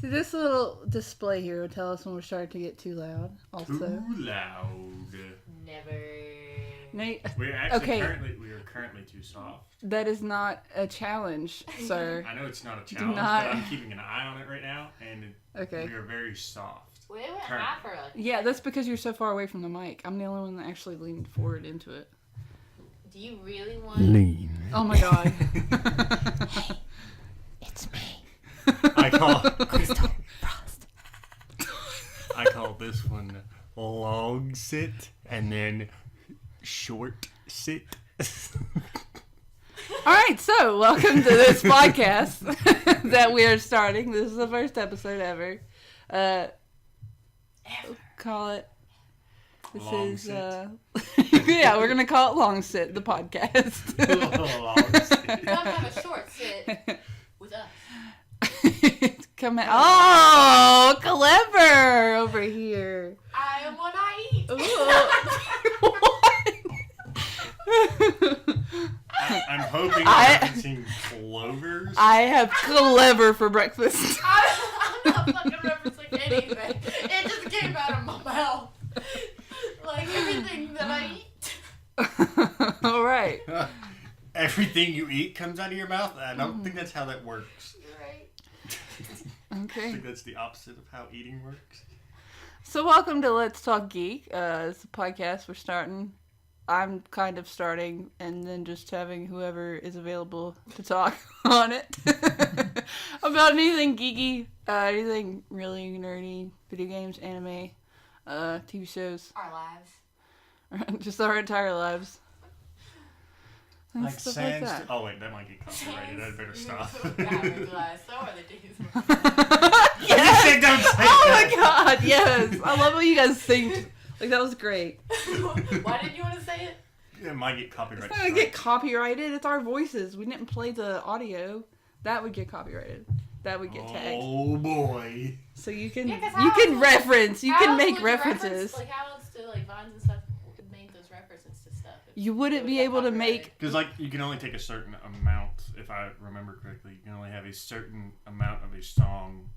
See, this little display here will tell us when we're starting to get too loud. Also, Too loud. Never. Nate, We're actually currently too soft. that is not a challenge, sir. I know it's not a challenge, but I'm keeping an eye on it right now, and we are very soft. We went high for us. Yeah, that's because you're so far away from the mic. I'm the only one that actually leaned forward into it. Do you really want lean? Oh my god. Hey, it's me. I call Krystal Frost. I call this one long sit and then short sit. Alright, so welcome to this podcast that we are starting. This is the first episode ever. Call it. This long is sit. yeah, we're gonna call it Long Sit, the podcast. Long sit. We're gonna have a short sit with us. Come in. Oh, clever over here. I am what I eat. I'm hoping you're referencing clovers. I have clever for breakfast. I'm not fucking referencing anything. It just came out of my mouth. Like everything that I eat. All right. Everything you eat comes out of your mouth? I don't think that's how that works. You're right. Okay. I think that's the opposite of how eating works. So welcome to Let's Talk Geek. It's a podcast we're starting. I'm kind of starting and then just having whoever is available to talk on it. About anything geeky, anything really nerdy, video games, anime, TV shows. Our lives. Just our entire lives. And Like stuff sans. like that. Oh wait, that might get copyrighted. I better stop. So are the dudes. Yes! Don't say Oh that. my god, yes! I love what you guys think. Like, that was great. Why did you want to say it? It might get copyrighted. It's not gonna get copyrighted. It's our voices. We didn't play the audio. That would get copyrighted. That would get tagged. Oh boy. So you can reference. You can make references. Like how else do like Vines and stuff make those references to stuff? You wouldn't be able to make. Because like you can only take a certain amount. If I remember correctly, you can only have a certain amount of a song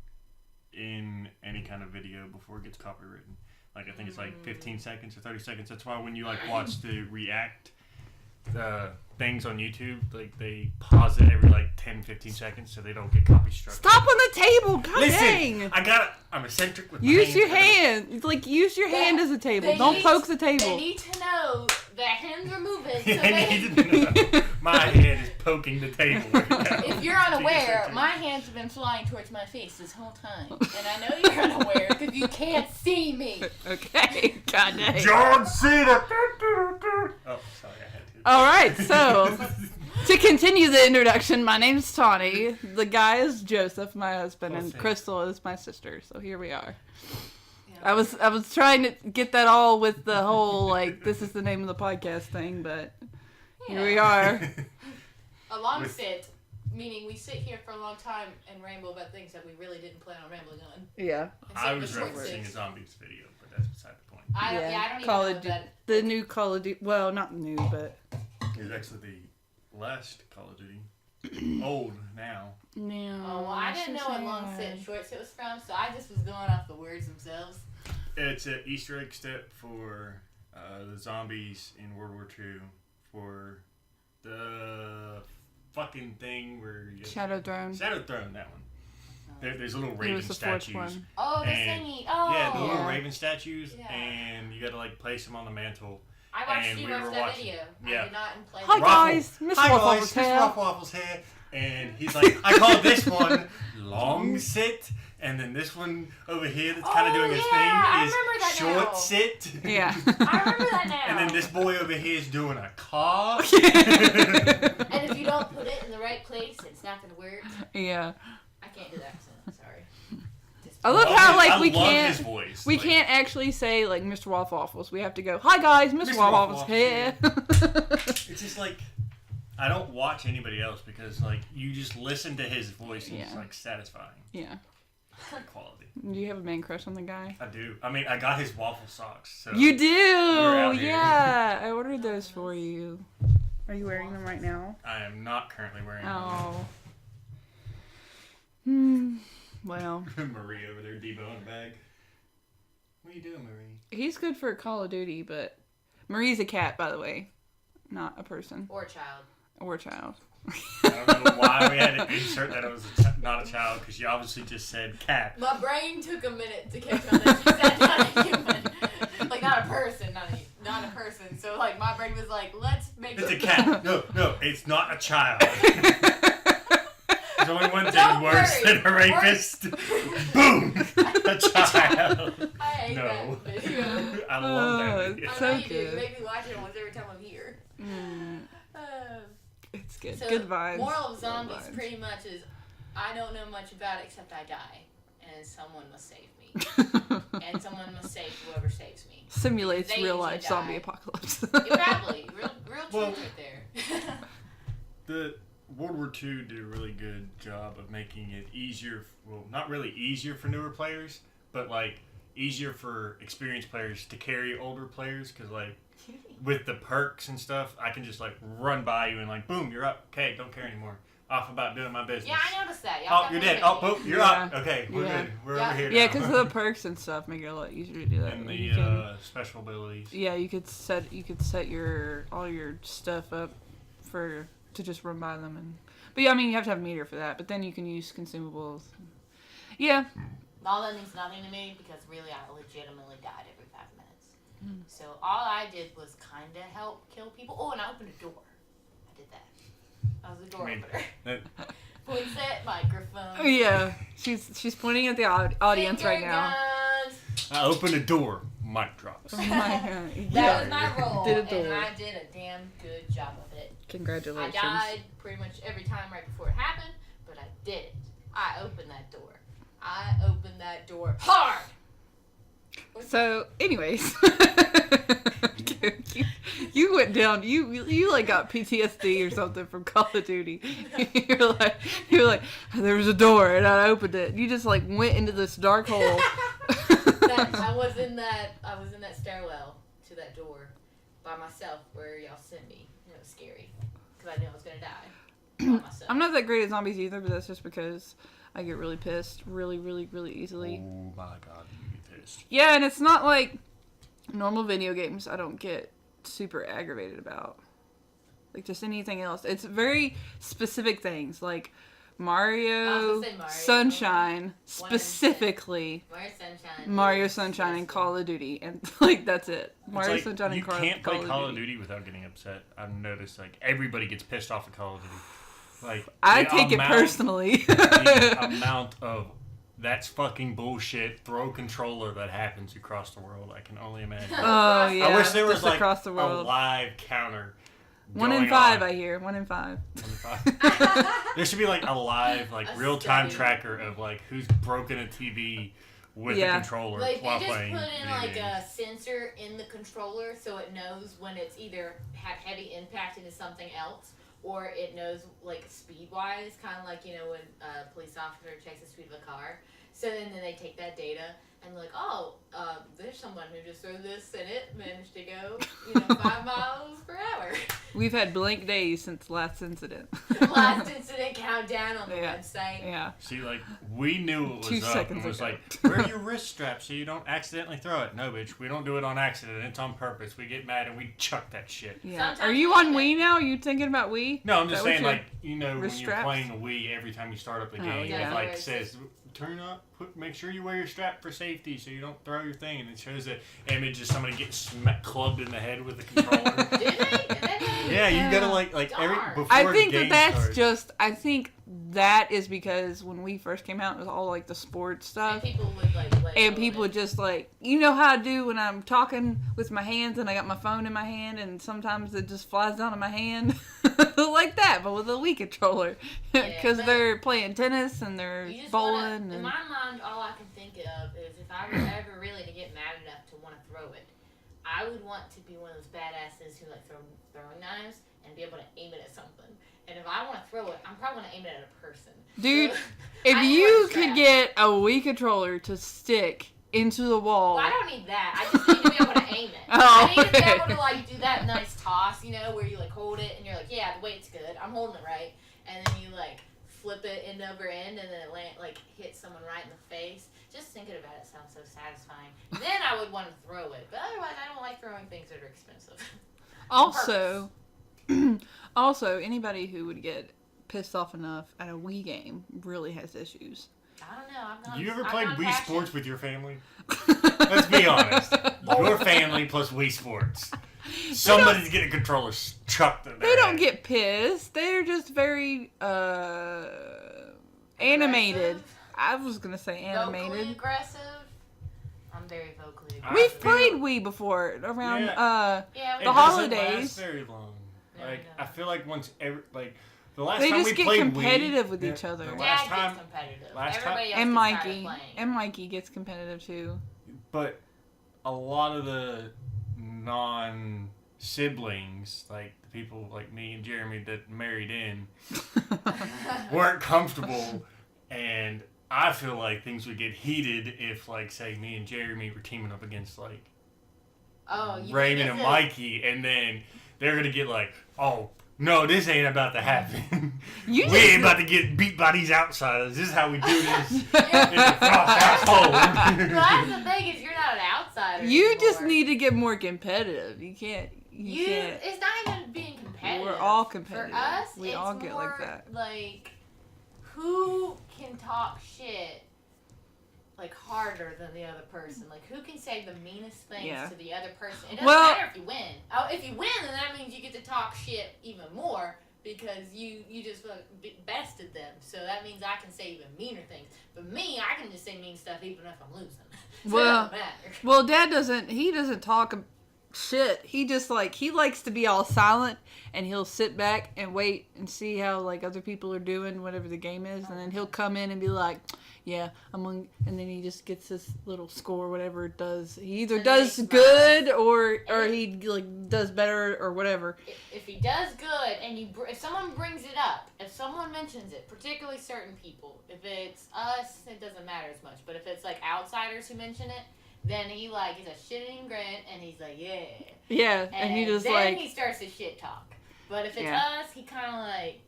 in any kind of video before it gets copywritten. Like I think it's like 15 seconds or 30 seconds. That's why when you like watch the react things on YouTube, like they pause it every like 10-15 seconds so they don't get copy struck. Stop on the table! God dang! Listen, I'm eccentric with my Use hands. your hand. Like use your hand as a table. Don't poke the They table. need to know their hands are moving. So I need to know. My hand is poking the table right now. if you're unaware, my hands have been flying towards my face this whole time. And I know you're unaware because you can't see me. Okay. God dang. John Cena. Oh, sorry, I had to. All right. So to continue the introduction, my name's Tawnni. The guy is Joseph, my husband, and Krystal is my sister. So here we are. I was trying to get that all with the whole like this is the name of the podcast thing, but here we are. A long sit, meaning we sit here for a long time and ramble about things that we really didn't plan on rambling on. Yeah. I was referencing a zombies video, but that's beside the point. I don't Call even of know that. The new Call of Duty. Well, not new, but It's actually the last Call of Duty. Old now. no. Oh, well, I didn't know what long sit and short sit was from, so I just was going off the words themselves. It's an Easter egg step for the zombies in World War II for the fucking thing where you Shadow Throne. Shadow Throne, that one. There's little It raven was the fourth statues. one. Oh, the And- thingy. Oh. Yeah, the little Yeah. raven statues, Yeah. and you gotta like place them on the mantle. I watched and you we watch were that watching- video. yeah. I did not play Hi, the guys. Miss Hi Waffle's guys, here. Mr. Waffle's here. And he's like, I call this one long sit, and then this one over here that's kind of doing his I thing remember that is short now. sit. Yeah. I remember that now. And then this boy over here is doing a car. And if you don't put it in the right place, it's not going to work. Yeah. I can't do that accent. I'm sorry. I love how like I we love can't his voice. we Like, can't actually say like Mr. Waffles. We have to go, hi guys, Mr. Mr. Waffles Waffle's here. It's just like I don't watch anybody else because like you just listen to his voice and it's Yeah. like satisfying. Yeah. High quality. Do you have a man crush on the guy? I do. I mean, I got his waffle socks. So You do. out here. Yeah. I ordered those for you. Are you wearing them right now? I am not currently wearing them. Oh. Well, Marie over there, deboning a bag. What are you doing, Marie? he's good for Call of Duty, but Marie's a cat, by the way, not a person Or a child. or a child. I don't know why we had to insert that it was not a child, because you obviously just said cat. My brain took a minute to catch on that. She said not a human. Like, not a person. Not a person. So, like, my brain was like, let's make It's a it. cat. No, it's not a child. There's only one thing Don't worse worry. than a rapist. Boom! A child. I hate No. that video. I love that video. I So know you do. good. You make me watch it almost every time I'm here. It's good. So, Good vibes. moral of Good zombies vibes. pretty much is I don't know much about it except I die. And someone must save me. And someone must save whoever saves me. Simulates They real usually life die. zombie apocalypse. Exactly. Real Well, truth right there. The World War II did a really good job of making it easier. Well, not really easier for newer players, but like easier for experienced players to carry older players, because like with the perks and stuff, I can just like run by you and like boom, you're up. Okay, don't care anymore. Off about doing my business. Yeah, I noticed that. Oh, you're dead. Oh, boom, you're up. Okay, we're Yeah. good. We're Yeah. over here. Yeah, now. because the perks and stuff make it a lot easier to do that. and You the can- special abilities. yeah, you could set all your stuff up to just run by them but yeah, I mean you have to have a meter for that. But then you can use consumables. Yeah, All that means nothing to me because really I legitimately died every 5 minutes. So all I did was kind of help kill people. Oh, and I opened a door. I did that. I was a door opener. That, Point set, microphone. yeah. She's pointing at the audience finger right now. guns. I opened a door. Mic drops. Oh my God. That Yeah. was my role, Did a and door. I did a damn good job of it. I Congratulations. died pretty much every time right before it happened, but I did it. I opened that door. I opened that door hard. So, anyways, you went down. You like got PTSD or something from Call of Duty. You're like there was a door and I opened it. You just like went into this dark hole. I was in that stairwell to that door by myself where y'all sent me. It was scary because I knew I was gonna die by myself. I'm not that great at zombies either, but that's just because I get really pissed really easily. Oh my god, you get pissed. Yeah, and it's not like normal video games I don't get super aggravated about. Like just anything else. It's very specific things like I Mario, was gonna say Mario. Sunshine, specifically Mario Sunshine and Call of Duty, and like that's it. Mario It's like, Sunshine and you Call can't play Call of of Duty. Duty without getting upset. I've noticed like everybody gets pissed off at Call of Duty. Like I the take it amount- personally. The amount of that's fucking bullshit throw controller that happens across the world, I can only imagine. Oh yeah, I wish there was just like across the a world. live counter. 1 in going 5, on. I hear. 1 in 5. 1 in 5. There should be like a live, like A real time study. tracker of like who's broken a TV with Yeah. a controller Like while they just playing. put in video like games. a sensor in the controller so it knows when it's either had heavy impact into something else or it knows like speed wise, kind of like when a police officer checks the speed of a car. So then they take that data and like, oh, there's someone who just threw this and it managed to go 5 miles per hour. We've had blank days since last incident. Last incident countdown on the Yeah. website. Yeah. See, like, we knew it was 2 up seconds and was ago. like, wear your wrist strap so you don't accidentally throw it. No, bitch, we don't do it on accident. It's on purpose. We get mad and we chuck that shit. Yeah. Sometimes Are you we on do Wii now? Are you thinking about Wii? No, I'm just Is that what saying, you're- like, when wrist you're straps? playing the Wii, every time you start up the Oh, game, yeah. it like Yeah. says, turn up, make sure you wear your strap for safety so you don't throw your thing. And it shows an image of somebody getting clubbed in the head with a controller. Did they? Did they? Yeah, you gotta like every Darn. before I the think game that's starts. just. I think that is because when we first came out, it was all like the sports And stuff. people would like And people would just like, you know how I do when I'm talking with my hands and I got my phone in my hand and sometimes it just flies down in my hand like that, but with a Wii controller. Yeah, Because but- they're playing tennis and they're You just bowling. wanna, in And, my mind, all I can think of is if I were ever really to get mad enough to want to throw it, I would want to be one of those badasses who like throw throwing knives and be able to aim it at something. And if I want to throw it, I'm probably going to aim it at a person. dude, So, if I need you one could strap. get a Wii controller to stick into the wall. Well, I don't need that. I just need to be able to aim it. Oh, I need to be okay. able to like do that nice toss, where you like hold it and you're like, yeah, the weight's good. I'm holding it right. And then you like flip it end over end and then it like hit someone right in the face. Just thinking about it sounds so satisfying. Then I would want to throw it, but otherwise I don't like throwing things that are expensive. Also, anybody who would get pissed off enough at a Wii game really has issues. I don't know. I'm not. You ever I'm played not Wii passionate. Sports with your family? Let's be honest. Your family plus Wii Sports. Somebody's getting a controller chucked in their They don't head. get pissed. They're just very animated. Aggressive? I was gonna say Vocally animated. aggressive. I'm very vocally aggressive. We've played Wii before around Yeah, It we the doesn't holidays. last very long. No, Like no. I feel like once every the last They time just we get played competitive Wii, with each other. The Dad last gets time, competitive. last time- Everybody else and gets tired of Mikey. playing. And Mikey gets competitive too. but a lot of the non-siblings, like the people like me and Jeremy that married in, weren't comfortable, and I feel like things would get heated if, like, say, me and Jeremy were teaming up against like Oh, you Raymond and mean Mikey, and then they're gonna get like, oh. No, this ain't about to happen. You We just- ain't about to get beat by these outsiders. This is how we do this in the Frost household. Well, that's the thing is you're not an outsider. You just anymore. need to get more competitive. You can't. You can't. It's not even being competitive. We're all competitive. For us, We it's all get like more that. like who can talk shit like harder than the other person. Like who can say the meanest things Yeah. to the other person. It doesn't Well- matter if you win. Oh, if you win, then that means you get to talk shit even more because you just bested them. So that means I can say even meaner things. But me, I can just say mean stuff even if I'm losing. So Well- it doesn't matter. Well, Dad doesn't. He doesn't talk shit. He just he likes to be all silent, and he'll sit back and wait and see how like other people are doing, whatever the game is, and then he'll come in and be like, "Yeah, I'm on," and then he just gets his little score, whatever it does. He either And then does he smiles. good or he like does better or whatever. If he does good and if someone brings it up, if someone mentions it, particularly certain people, if it's us, it doesn't matter as much. But if it's like outsiders who mention it, then he's a shitting grin and he's like, yeah. Yeah, and he just then he starts to shit talk. But if it's Yeah. us, he kind of like,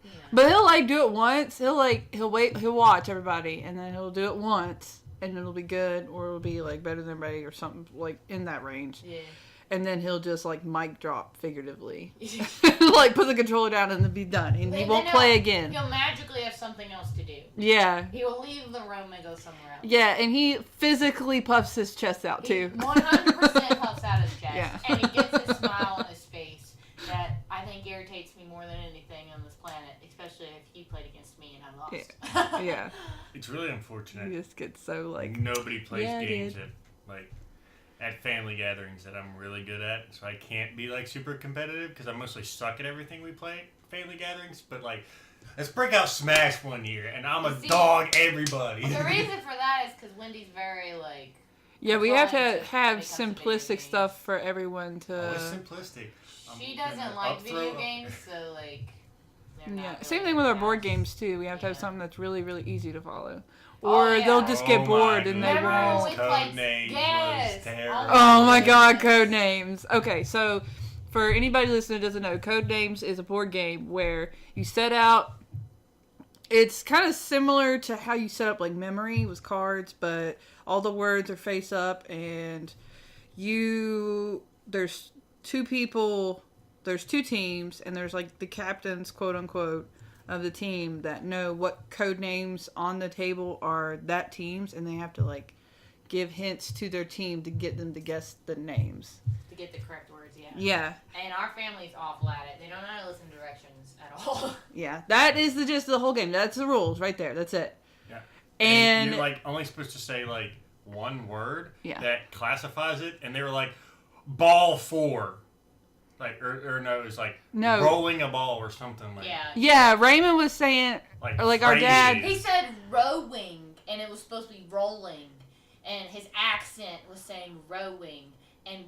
you know. But he'll do it once. He'll watch everybody, and then he'll do it once, and it'll be good, or it'll be like better than everybody, or something like in that range. Yeah. And then he'll just like mic drop figuratively, like put the controller down and then be done, and he And won't then play again. He'll magically have something else to do. Yeah, He will leave the room and go somewhere else. yeah, and he physically puffs his chest out He too. 100% puffs out his chest. Yeah. And he gets this smile on his face that I think irritates me more than anything on this planet, especially if he played against me and I lost. Yeah, It's really he unfortunate. just gets so like, Nobody plays Yeah, games dude. at family gatherings that I'm really good at, so I can't be like super competitive because I mostly suck at everything we play at family gatherings. But like, let's break out Smash one year, and I'm a See, dog everybody. The reason for that is because Wendy's very, like, yeah, we have Fun to to- have when it comes to video simplistic games. stuff for everyone to. Oh, it's simplistic. she I'm doesn't gonna like up video throw- games, so, like, they're Yeah, not same really thing with our in board house. games too. We have to have Yeah. something that's really, really easy to follow, Oh, or yeah. they'll just get Oh bored my and they Remember won't. when we Code played- names yes. was terrible. Oh my god, code names. Okay, so for anybody listening that doesn't know, code names is a board game where you set out. It's kind of similar to how you set up like memory with cards, but all the words are face up, and there's two people, there's two teams, and there's like the captains, quote unquote, of the team that know what code names on the table are that team's, and they have to like give hints to their team to get them to guess the names. To get the correct words, yeah. Yeah, And our family's awful at it. They don't know how to listen to directions at all. yeah. That is the gist of the whole game. That's the rules right there. That's it. Yeah. And you're like only supposed to say like one word Yeah. that classifies it, and they were like ball 4. Like or no, it was like No. rolling a ball or something like Yeah. yeah, Raymond was saying, like, or like our phrases. dad- He said rowing, and it was supposed to be rolling, and his accent was saying rowing, and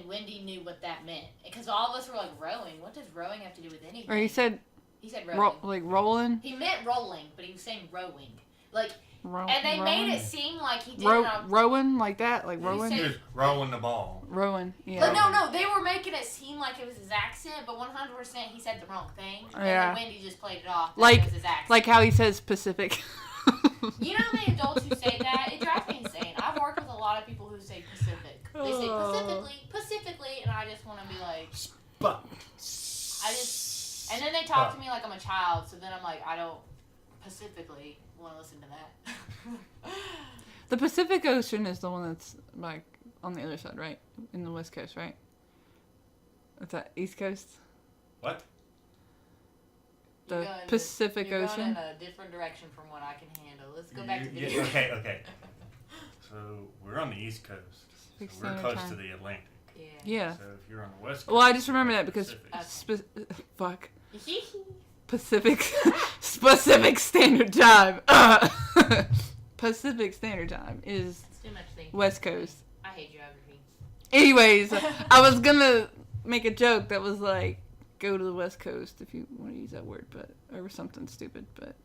Wendy knew what that meant because all of us were like rowing. What does rowing have to do with anything? or he said, He said rowing. rolling. He meant rolling, but he was saying rowing. Like And they made it seem like he did it on... Rowan, like that? Like Rowan? He was rowing the ball. Rowan, yeah. But no, they were making it seem like it was his accent, but 100% he said the wrong thing. And then Wendy just played it off like it was his accent. Like how he says Pacific. You know how many adults who say that? It drives me insane. I've worked with a lot of people who say Pacific. They say Pacifically, and I just want to be like... And then they talk to me like I'm a child, so then I'm like, I don't pacifically want to listen to that. The Pacific Ocean is the one that's like on the other side, right? In the West Coast, right? What's that? East Coast? What? The Pacific Ocean? You're going in a different direction from what I can handle. Let's go back to video. Okay. So we're on the East Coast. So we're close to the Atlantic. Yeah. So if you're on the West Coast... Well, I just remember that because... Pacific Standard Time. Pacific Standard Time is West Coast. I hate geography. Anyways, I was gonna make a joke that was like, go to the West Coast if you want to use that word, but or something stupid, but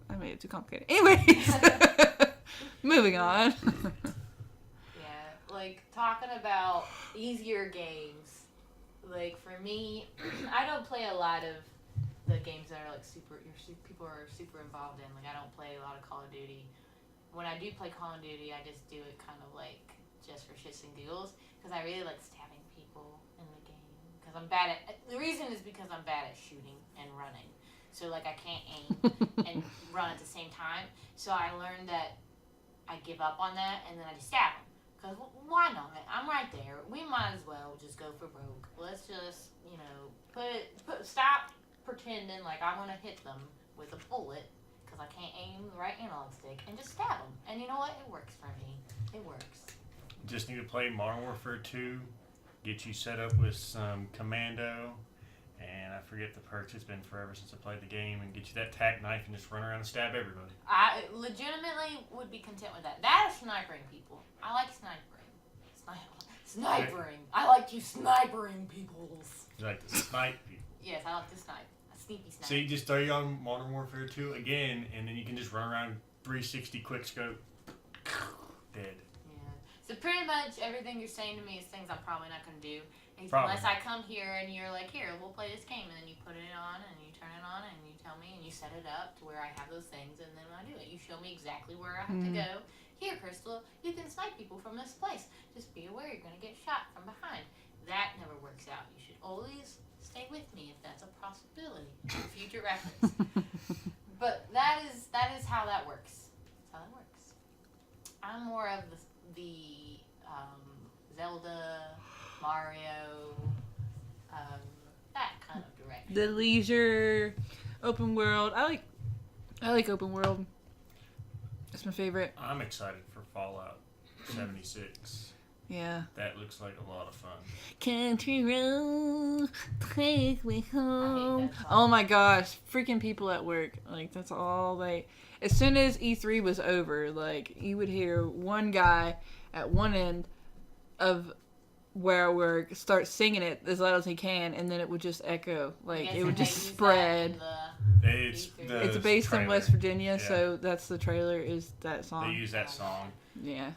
I made it too complicated. Anyways, moving on. Yeah, like talking about easier games. Like for me, I don't play a lot of the games that are like people are super involved in. Like I don't play a lot of Call of Duty. When I do play Call of Duty, I just do it kind of like just for shits and giggles because I really like stabbing people in the game. Because I'm bad at the reason is because I'm bad at shooting and running. So like I can't aim and run at the same time. So I learned that I give up on that and then I just stab them. Because why not? I'm right there. We might as well just go for broke. Let's just, stop pretending like I'm going to hit them with a bullet because I can't aim the right analog stick and just stab them. And you know what? It works for me. It works. Just need to play Modern Warfare 2, get you set up with some Commando, and I forget the perks. It's been forever since I played the game, and get you that tack knife and just run around and stab everybody. I legitimately would be content with that. That is snipering people. I like snipering. Snipering. I like you snipering peoples. You like to snipe people? Yes, I like to snipe. A sneaky snipe. So you just throw you on Modern Warfare 2 again, and then you can just run around 360 quick scope. Dead. Yeah. So pretty much everything you're saying to me is things I'm probably not going to do. Probably. Unless I come here and you're like, here, we'll play this game. And then you put it on and you turn it on and you tell me and you set it up to where I have those things and then I do it. You show me exactly where I have to go. Here, Krystal, you can snipe people from this place. Just be aware you're going to get shot from behind. That never works out. You should always stay with me if that's a possibility for future reference. But that is how that works. That's how that works. I'm more of the Zelda, Mario, that kind of direction. The leisure, open world. I like open world. That's my favorite. I'm excited for Fallout 76. Yeah. That looks like a lot of fun. Country road, take me home. Oh my gosh, freaking people at work. Like, that's all they... As soon as E3 was over, like, you would hear one guy at one end of where I work start singing it as loud as he can, and then it would just echo. Like, it would just spread. It's based in West Virginia, yeah. So that's the trailer is that song. They use that song. Yeah.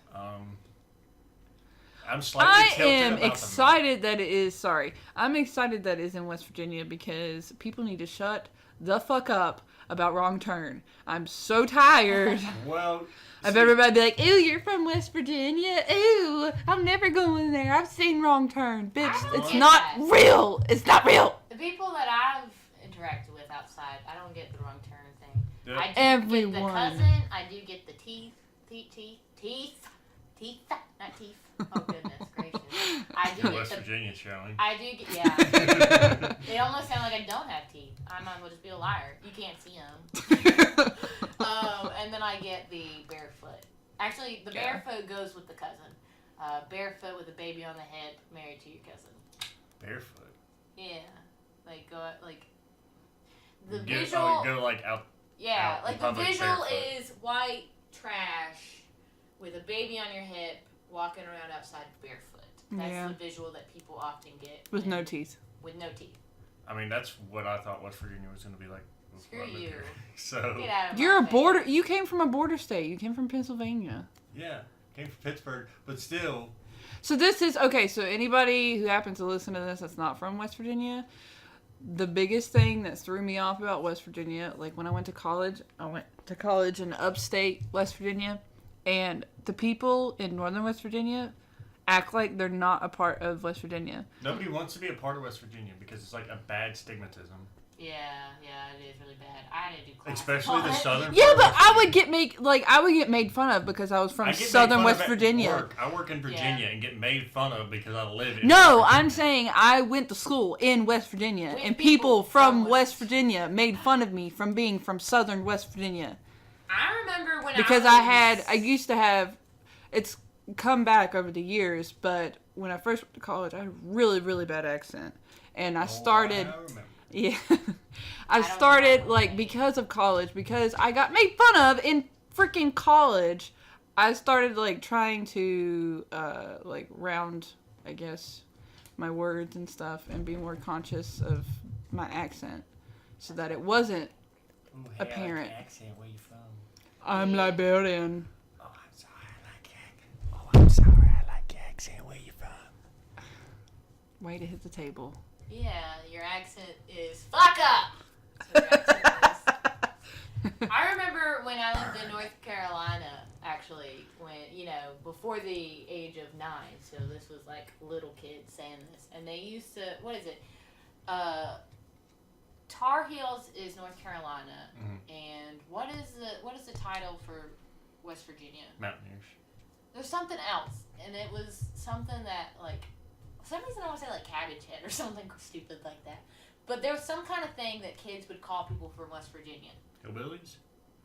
I'm slightly tilted about excited that it is. Sorry, I'm excited that it is in West Virginia because people need to shut the fuck up about Wrong Turn. I'm so tired. Well, of everybody be like, "Ooh, you're from West Virginia. Ooh, I'm never going there. I've seen Wrong Turn, bitch. It's not real. It's not real." The people that I've interacted with outside, I don't get the Wrong Turn thing. Yep. I do Everyone. get the cousin. I do get the teeth, not teeth. Oh goodness gracious! I do get West the. Virginia showing. I do get yeah. They almost sound like I don't have teeth. I might as well just be a liar. You can't see them. And then I get the barefoot. Actually, the barefoot goes with the cousin. Barefoot with a baby on the hip, married to your cousin. Barefoot. Yeah, like the visual. Out. Yeah, out like in the public visual barefoot. is white trash with a baby on your hip, walking around outside barefoot. That's the visual that people often get with no teeth. With no teeth. I mean, that's what I thought West Virginia was going to be like Screw you. So Get out of You're a my border. face. You came from a border state. You came from Pennsylvania. yeah, came from Pittsburgh, but still. So this is okay. So anybody who happens to listen to this that's not from West Virginia, the biggest thing that threw me off about West Virginia, like when I went to college in upstate West Virginia, and the people in northern West Virginia act like they're not a part of West Virginia. Nobody wants to be a part of West Virginia because it's like a bad stigmatism. Yeah, it is really bad. I had to do class. Especially the southern. Yeah, part of but West I would Virginia. get made fun of because I was from I get made southern fun West of at Virginia. work. I work in Virginia and get made fun of because I live in. No, West Virginia. I'm saying I went to school in West Virginia, With and people people from from West Virginia made fun of me from being from southern West Virginia. I remember when Because I I used to have, it's come back over the years, but when I first went to college, I had a really, really bad accent. And I started, I remember. yeah, I I don't started, remember. like, because of college, because I got made fun of in freaking college, I started, like, trying to, like, round, I guess, my words and stuff, and be more conscious of my accent, so that it wasn't, Ooh, hey, apparent. I like your accent. Where you from? I'm Liberian. Oh, I'm sorry. I like your accent. Oh, I'm sorry. I like your accent. Where you from? Way to hit the table. Yeah, your accent is fuck up. That's what your accent is. I remember when I lived in North Carolina, actually, when, before the age of 9, so this was like little kids saying this, and they used to, what is it? Tar Heels is North Carolina, and what is the title for West Virginia? Mountaineers. There's something else, and it was something that, like, for some reason I want to say, like, Cabbage Head or something stupid like that. But there was some kind of thing that kids would call people from West Virginia. Hillbillies?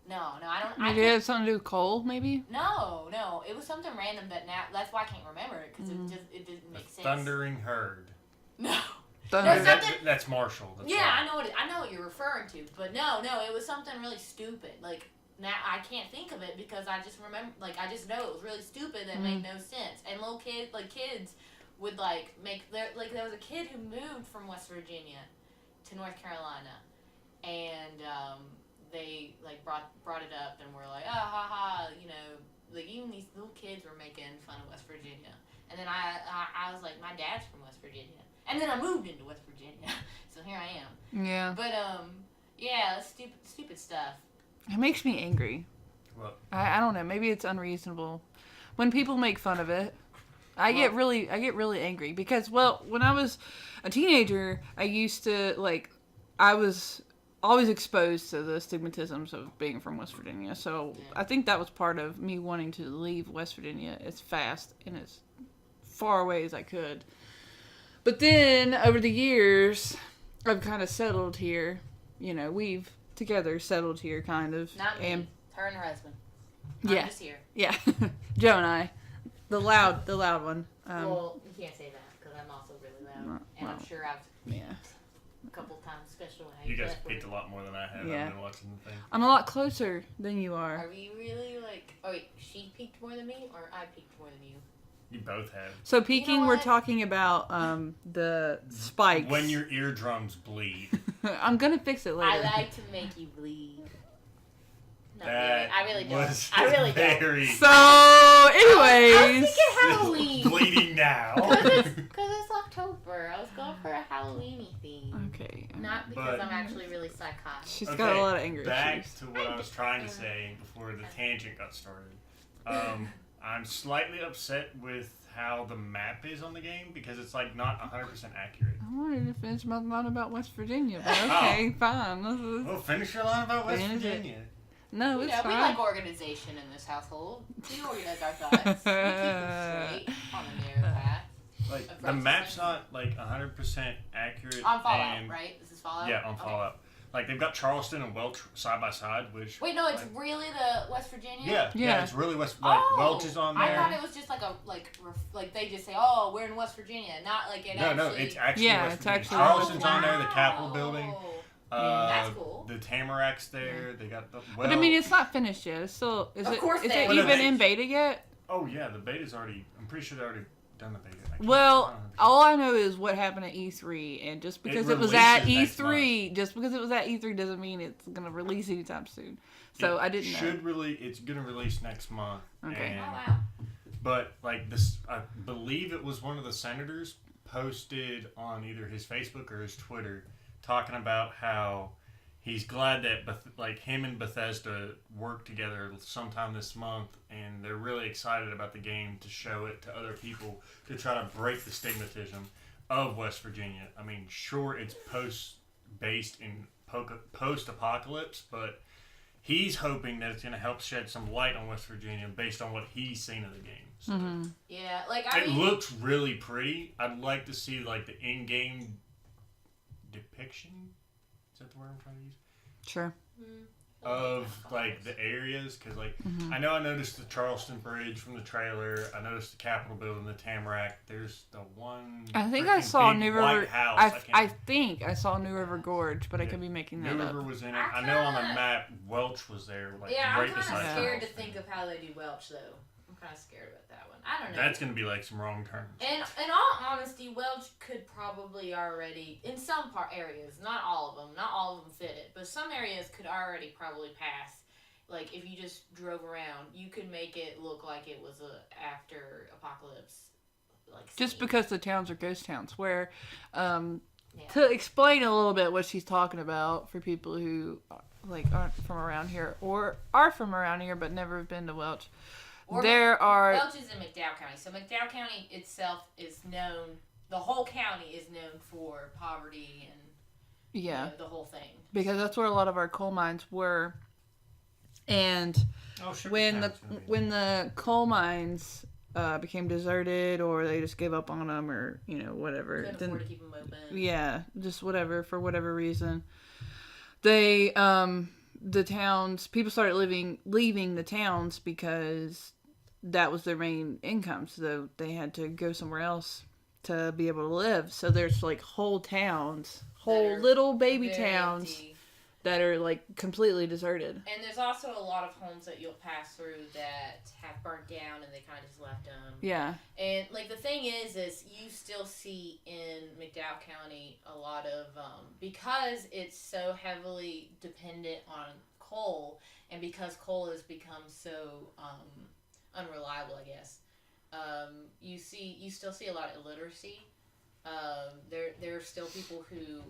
No, I don't. Maybe it had something to do with coal, maybe? No, it was something random that now, that's why I can't remember it, because it didn't make sense. Thundering herd. No. Thunder. There's something- That's Marshall. That's Yeah, right. I know what you're referring to, but no, it was something really stupid. Like, now I can't think of it because I just remember, like, I just know it was really stupid that made no sense. And little kids would, like, there was a kid who moved from West Virginia to North Carolina, and they, like, brought it up and were like, oh, ha ha, like, even these little kids were making fun of West Virginia. And then I was like, my dad's from West Virginia. And then I moved into West Virginia, so here I am. Yeah. But yeah, stupid stuff. It makes me angry. What? I don't know. Maybe it's unreasonable. When people make fun of it, I get really angry because, well, when I was a teenager, I used to, like, I was always exposed to the stigmatisms of being from West Virginia. So I think that was part of me wanting to leave West Virginia as fast and as far away as I could. But then, over the years, I've kind of settled here. We've together settled here, kind of. Not me. And Her and her husband. Yeah. I'm just here. yeah, Joe and I, the loud one. Well, you can't say that because I'm also really loud, and I'm sure I've yeah, a couple times, especially when I You guys left peaked work. a lot more than I have. Yeah. I've been watching the thing. I'm a lot closer than you are. Are we really like? Oh wait, she peaked more than me, or I peaked more than you? You both have. So peaking, You know we're what? talking about the spikes. When your eardrums bleed. I'm gonna fix it later. I like to make you bleed. Not really. That I really don't. was I really don't. very So, I anyways, was thinking Halloween. bleeding now. Because it's October. I was going for a Halloweeny theme. okay. Not because But- I'm actually really psychotic. She's got a lot of anger back issues. to what I was trying to say before the tangent got started. I'm slightly upset with how the map is on the game because it's like not 100% accurate. I wanted to finish my line about West Virginia, but okay, fine. Well, finish your line about West Finish it. Virginia. No, it's We fine. like organization in this household. We organize our thoughts. We keep them straight on the narrow path. Like the Approach map's the not like 100% accurate. On Fallout, and, right? This is Fallout? Yeah, on Okay. Fallout. Like they've got Charleston and Welch side by side, which Wait, no, it's really the West Virginia? yeah, Yeah. it's really West. Like Oh, Welch is on there. I thought it was just like like they just say, oh, we're in West Virginia, not like it No, actually. it's actually Yeah, West it's Virginia. actually Charleston's West on there, the Capitol Wow. building. That's cool. The Tamarac's there. They got the. Well, But I mean, it's not finished yet. It's still. Is Of it? course Is they- it Well, no, even they- in beta yet? oh yeah, the beta's already. I'm pretty sure they already done the beta. Well, all I know is what happened at E3, and just because it was at E3, doesn't mean it's gonna release anytime soon. So I didn't know. It's gonna release next month. Okay. Oh wow. But like this, I believe it was one of the senators posted on either his Facebook or his Twitter talking about how he's glad that like him and Bethesda worked together sometime this month, and they're really excited about the game to show it to other people to try to break the stigmatism of West Virginia. I mean, sure, it's based in post-apocalypse, but he's hoping that it's going to help shed some light on West Virginia based on what he's seen of the game. So yeah, like it looks really pretty. I'd like to see like the in-game depiction. Is that the word I'm trying to use? Sure. Of like the areas, because like I noticed the Charleston Bridge from the trailer. I noticed the Capitol building, the Tamarack. There's the one. I think I saw New River. House. I think I saw New River Gorge, but I could be making that New up. River was in it. I know on the map Welch was there. Like, yeah, right I'm kind of beside scared to Charleston. think of how they do Welch though. I'm kind of scared about that one. I don't know. That's gonna be like some wrong turns. And in all honesty, Welch could probably already, in some areas, not all of them fit it, but some areas could already probably pass. Like, if you just drove around, you could make it look like it was a after apocalypse, like, Just scene. because the towns are ghost towns, where, to explain a little bit what she's talking about for people who, like, aren't from around here, or are from around here but never have been to Welch. Welch is in McDowell County. So McDowell County itself is known, the whole county is known for poverty and the whole thing. Because that's where a lot of our coal mines were. And when the coal mines became deserted, or they just gave up on them, or whatever, Couldn't afford to keep them open. Yeah, just whatever, for whatever reason, they the towns, people started leaving the towns because that was their main income, so they had to go somewhere else to be able to live. So there's like whole towns, little baby towns empty. that are like completely deserted. And there's also a lot of homes that you'll pass through that have burnt down and they kind of just left them. Yeah. And like the thing is you still see in McDowell County a lot of because it's so heavily dependent on coal, and because coal has become so unreliable, I guess. You still see a lot of illiteracy. There are still people who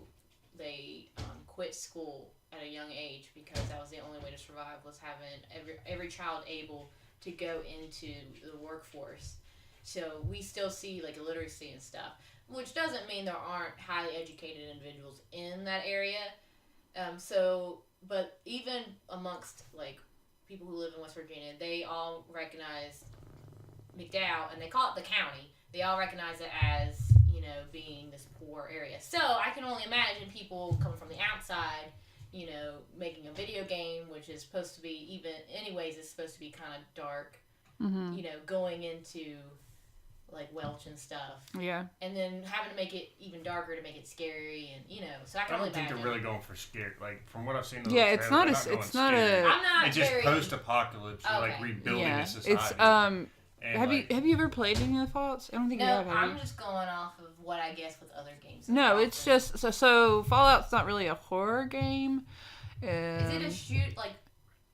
they quit school at a young age because that was the only way to survive, was having every child able to go into the workforce. So we still see like illiteracy and stuff, which doesn't mean there aren't highly educated individuals in that area. But even amongst like people who live in West Virginia, they all recognize McDowell, and they call it the county. They all recognize it as, being this poor area. So I can only imagine people coming from the outside, making a video game, which is supposed to be it's supposed to be kind of dark, going into like Welch and stuff. Yeah. And then having to make it even darker to make it scary, and so I can I only don't think imagine. they're really going for scare. Like from what I've seen. It's not a. I'm not It's very. just post-apocalypse. You're like rebuilding the society. It's And have you ever played any of the Fallouts? I don't think you have. I'm just going off of what I guess with other games. No, it's just so Fallout's not really a horror game. Is it a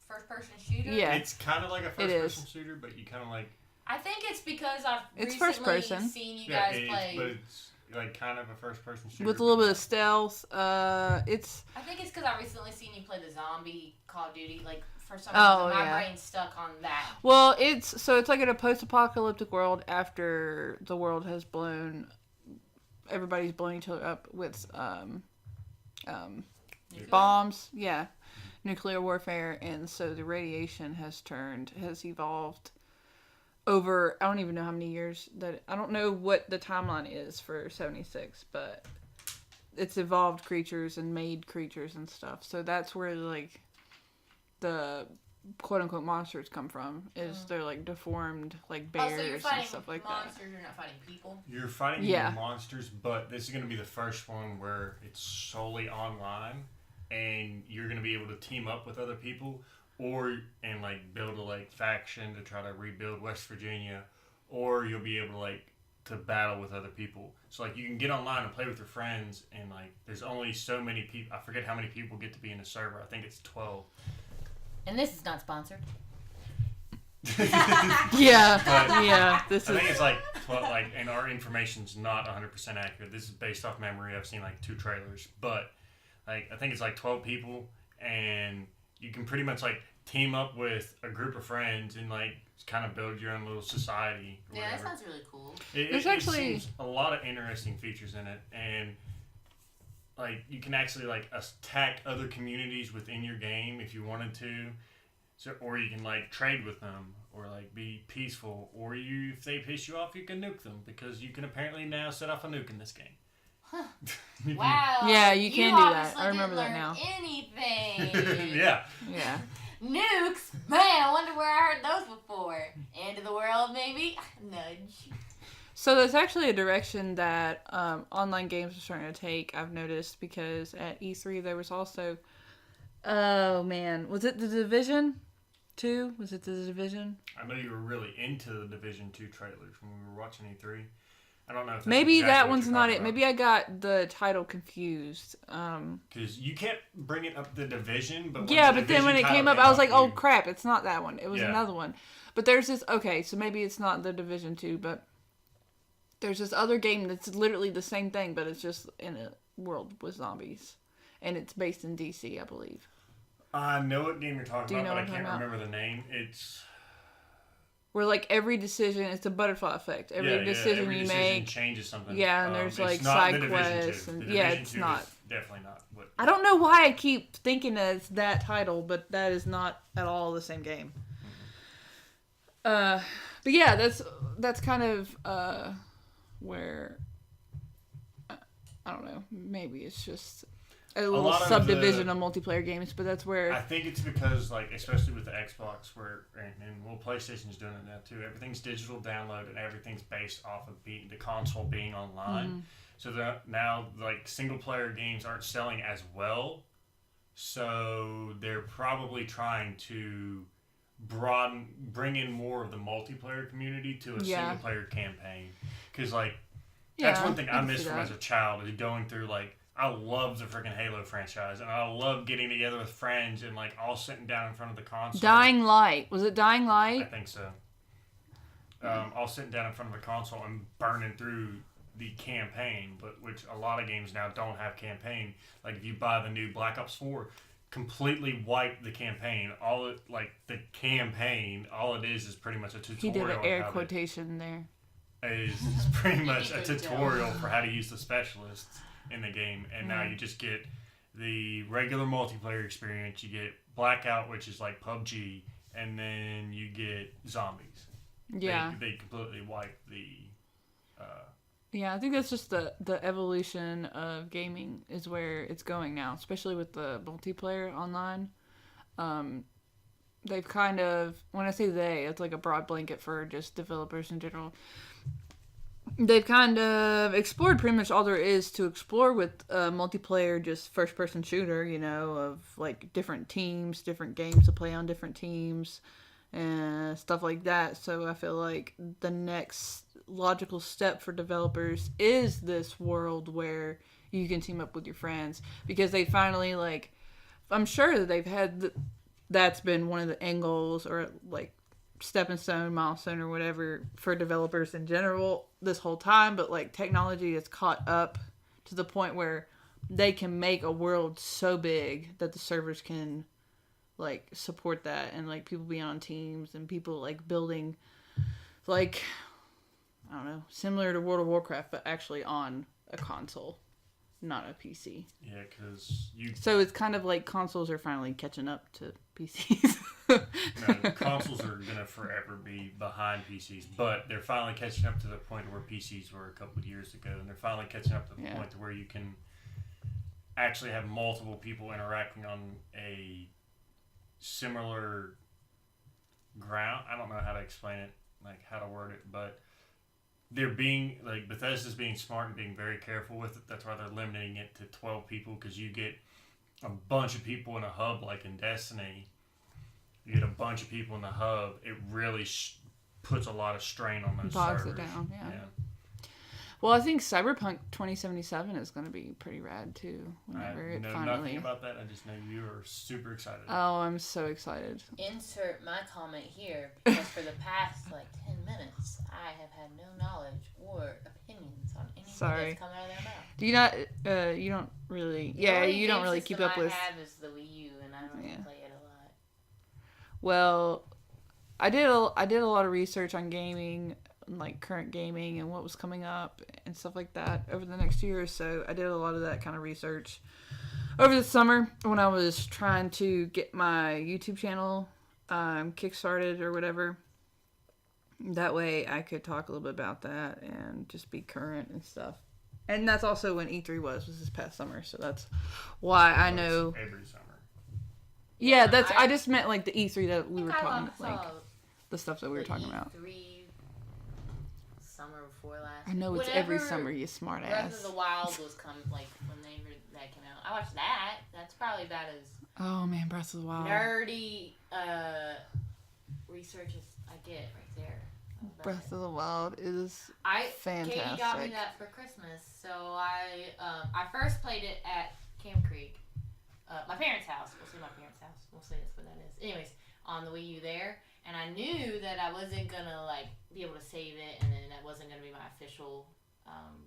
first-person shooter? Yeah, it's kind of like a first-person shooter, but you kind of like. I think it's because I've It's recently first person. seen you guys play. But it's like kind of a first-person shooter with a little bit of stealth. I think it's because I recently seen you play the zombie Call of Duty. Like for some reason, my brain's stuck on that. Well, it's like in a post-apocalyptic world after the world has blown. Everybody's blowing each other up with bombs. Yeah, nuclear warfare, and so the radiation has evolved over, I don't even know how many years, I don't know what the timeline is for 76, but it's evolved creatures and made creatures and stuff. So that's where like the quote unquote monsters come from, is they're like deformed like bears and stuff like monsters, you're not fighting people. You're fighting monsters, but this is going to be the first one where it's solely online, and you're going to be able to team up with other people, and like build a like faction to try to rebuild West Virginia, or you'll be able to like to battle with other people. So like you can get online and play with your friends, and like there's only so many people. I forget how many people get to be in a server. I think it's 12. And this is not sponsored. Yeah, But yeah. I think it's like 12. Like, and our information's not 100% accurate. This is based off memory. I've seen like 2 trailers, but like I think it's like 12 people, and you can pretty much like team up with a group of friends and like kind of build your own little society. Or Yeah, that whatever. sounds really cool. There's It actually seems a lot of interesting features in it, and like you can actually like attack other communities within your game if you wanted to, so or you can like trade with them or like be peaceful, or if they piss you off, you can nuke them because you can apparently now set off a nuke in this game. Huh. Wow. Yeah, you can do that. obviously I remember didn't that now. learn anything. Yeah. Yeah. Nukes? Man, I wonder where I heard those before. End of the world, maybe? Nudge. So that's actually a direction that online games are starting to take, I've noticed, because at E3 there was also, oh man, was it The Division 2? Was it The Division? I know you were really into the Division 2 trailers when we were watching E3. I don't know if that's Maybe exactly that what one's you're not talking it. about. Maybe I got the title confused. Because you kept bringing up the Division, but Yeah, the but then when it Division came title up, I was like, oh you- crap, it's not that one. It was Yeah. another one. But there's this, okay, so maybe it's not The Division 2, but there's this other game that's literally the same thing, but it's just in a world with zombies. And it's based in DC, I believe. I know what game you're talking Do you about, know but I what I'm can't talking remember the name. It's Where like every decision, it's a butterfly effect. Every decision every you decision make. changes something. Yeah, and there's, it's like, not side the Division quests 2. and- The yeah, Division it's 2 not. is definitely not. What, I don't know why I keep thinking that it's that title, but that is not at all the same game. But yeah, that's kind of where I don't know. Maybe it's just a little lot of subdivision of multiplayer games, but that's where I think it's because, like, especially with the Xbox, and well, PlayStation's doing it now too. Everything's digital download, and everything's based off of the console being online. Mm-hmm. So that now, like, single player games aren't selling as well. So they're probably trying to bring in more of the multiplayer community to a Yeah. single player campaign. Because, like, that's Yeah, one thing I I can missed see from that. as a child is going through, like, I love the freaking Halo franchise, and I love getting together with friends and like all sitting down in front of the console. Dying Light. Was it Dying I Light? think so. All sitting down in front of the console and burning through the campaign, but which a lot of games now don't have campaign. Like if you buy the new Black Ops 4, completely wipe the campaign. All it is pretty much a tutorial. He did an on air how to- quotation there. is pretty much a Good job. tutorial for how to use the specialists in the game, and now you just get the regular multiplayer experience. You get Blackout, which is like PUBG, and then you get zombies. Yeah. They completely wipe the. Yeah, I think that's just the evolution of gaming is where it's going now, especially with the multiplayer online. They've kind of, when I say they, it's like a broad blanket for just developers in general. They've kind of explored pretty much all there is to explore with multiplayer, just first-person shooter, you know, of like different teams, different games to play on different teams, and stuff like that. So I feel like the next logical step for developers is this world where you can team up with your friends, because they finally, like, I'm sure that they've had that's been one of the end goals, or like stepping stone, milestone, or whatever for developers in general this whole time, but like technology has caught up to the point where they can make a world so big that the servers can like support that, and like people being on teams and people like building, like, I don't know, similar to World of Warcraft, but actually on a console, not a PC. Yeah, because you. So it's kind of like consoles are finally catching up to PCs. No, consoles are gonna forever be behind PCs, but they're finally catching up to the point where PCs were a couple of years ago, and they're finally catching up to the point to where you can actually have multiple people interacting on a similar ground. I don't know how to explain it, like how to word it, but they're being, like, Bethesda's being smart and being very careful with it. That's why they're limiting it to 12 people, because you get a bunch of people in a hub, like in Destiny. You get a bunch of people in the hub, it really puts a lot of strain on those Bogs servers. it down, yeah. Well, I think Cyberpunk 2077 is going to be pretty rad too. Whenever I it know finally. nothing about that. I just know you are super excited. Oh, I'm so excited. Insert my comment here because for the past 10 minutes, I have had no knowledge or opinions on anything that's come out of their mouth. Do you not? You don't really. Yeah, you don't really keep up with. I have is the Wii U, and I don't really play it a lot. Well, I did a lot of research on gaming, like current gaming and what was coming up and stuff like that over the next year or so. I did a lot of that kind of research over the summer when I was trying to get my YouTube channel kickstarted or whatever. That way I could talk a little bit about that and just be current and stuff. And that's also when E3 was this past summer, so that's why I know. Every summer. Yeah, that's. I just meant like the E3 that we were talking, like the stuff that we were talking about. E3 summer before last. I know it's every summer, you smart ass. Breath of the Wild was when that came out. I watched that. That's probably about as. Oh man, Breath of the Wild. Nerdy research as I get right there. Breath of the Wild is fantastic. Katie got me that for Christmas, so I first played it at Camp Creek, my parents' house. We'll say my parents' house. We'll say that's what that is. Anyways, on the Wii U there, and I knew that I wasn't gonna be able to save it, and then that wasn't gonna be my official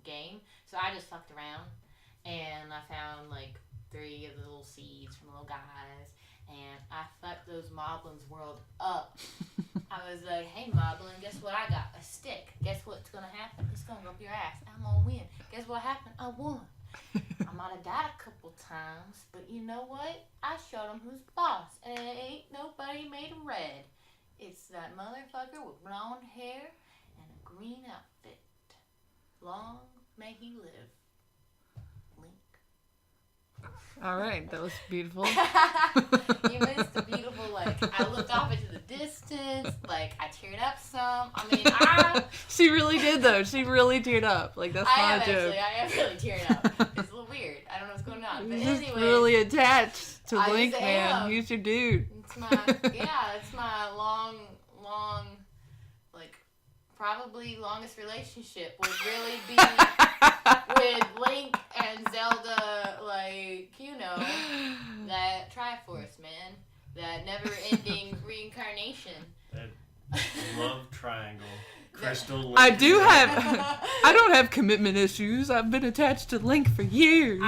game. So I just fucked around, and I found 3 of the little seeds from the little guys. And I fucked those Moblins world up. I was like, hey, Moblin, guess what I got? A stick. Guess what's going to happen? It's going to go up your ass. I'm going to win. Guess what happened? I won. I might have died a couple times, but you know what? I showed him who's boss. And ain't nobody made him red. It's that motherfucker with blonde hair and a green outfit. Long may he live. All right, that was beautiful. You missed the beautiful, I looked off into the distance, I teared up some. I mean, She really did, though. She really teared up. That's not a joke. I am really tearing up. It's a little weird. I don't know what's going on. But He's anyway. really attached to Link, man. Am. He's your dude. It's my long, probably longest relationship would really be with Link and Zelda, that Triforce, man. That never-ending reincarnation. That love triangle. Krystal. I don't have commitment issues. I've been attached to Link for years.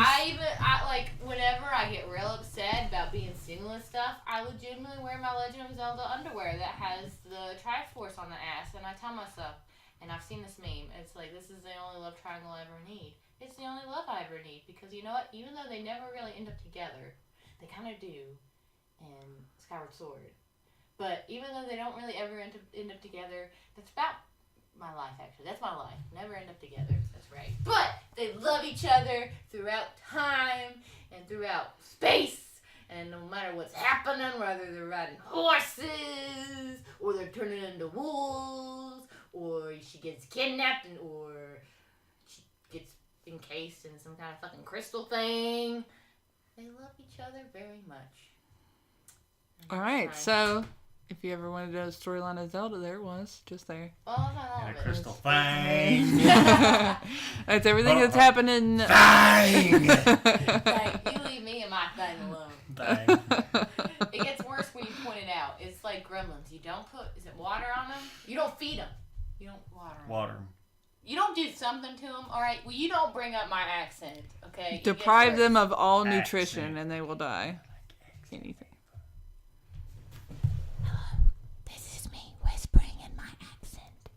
Whenever I get real upset about being single and stuff, I legitimately wear my Legend of Zelda underwear that has the Triforce on the ass, and I tell myself, and I've seen this meme, it's this is the only love triangle I ever need. It's the only love I ever need, because you know what? Even though they never really end up together, they kind of do in Skyward Sword. But even though they don't really ever end up together, that's about my life, actually. That's my life. Never end up together. That's right. But they love each other throughout time and throughout space. And no matter what's happening, whether they're riding horses, or they're turning into wolves, or she gets kidnapped, or she gets encased in some kind of fucking crystal thing, they love each other very much. All right, so if you ever wanted to know the storyline of Zelda, there it was, just there. Oh, not all of it. Crystal thing. That's everything that's happening. Thing. You leave me and my thing alone. Thing. It gets worse when you point it out. It's like gremlins. You don't put, is it water on them? You don't feed them. You don't water them. Water. You don't do something to them, all right? Well, you don't bring up my accent, okay? Deprive them of all nutrition and they will die. Anything. This is me whispering in my accent.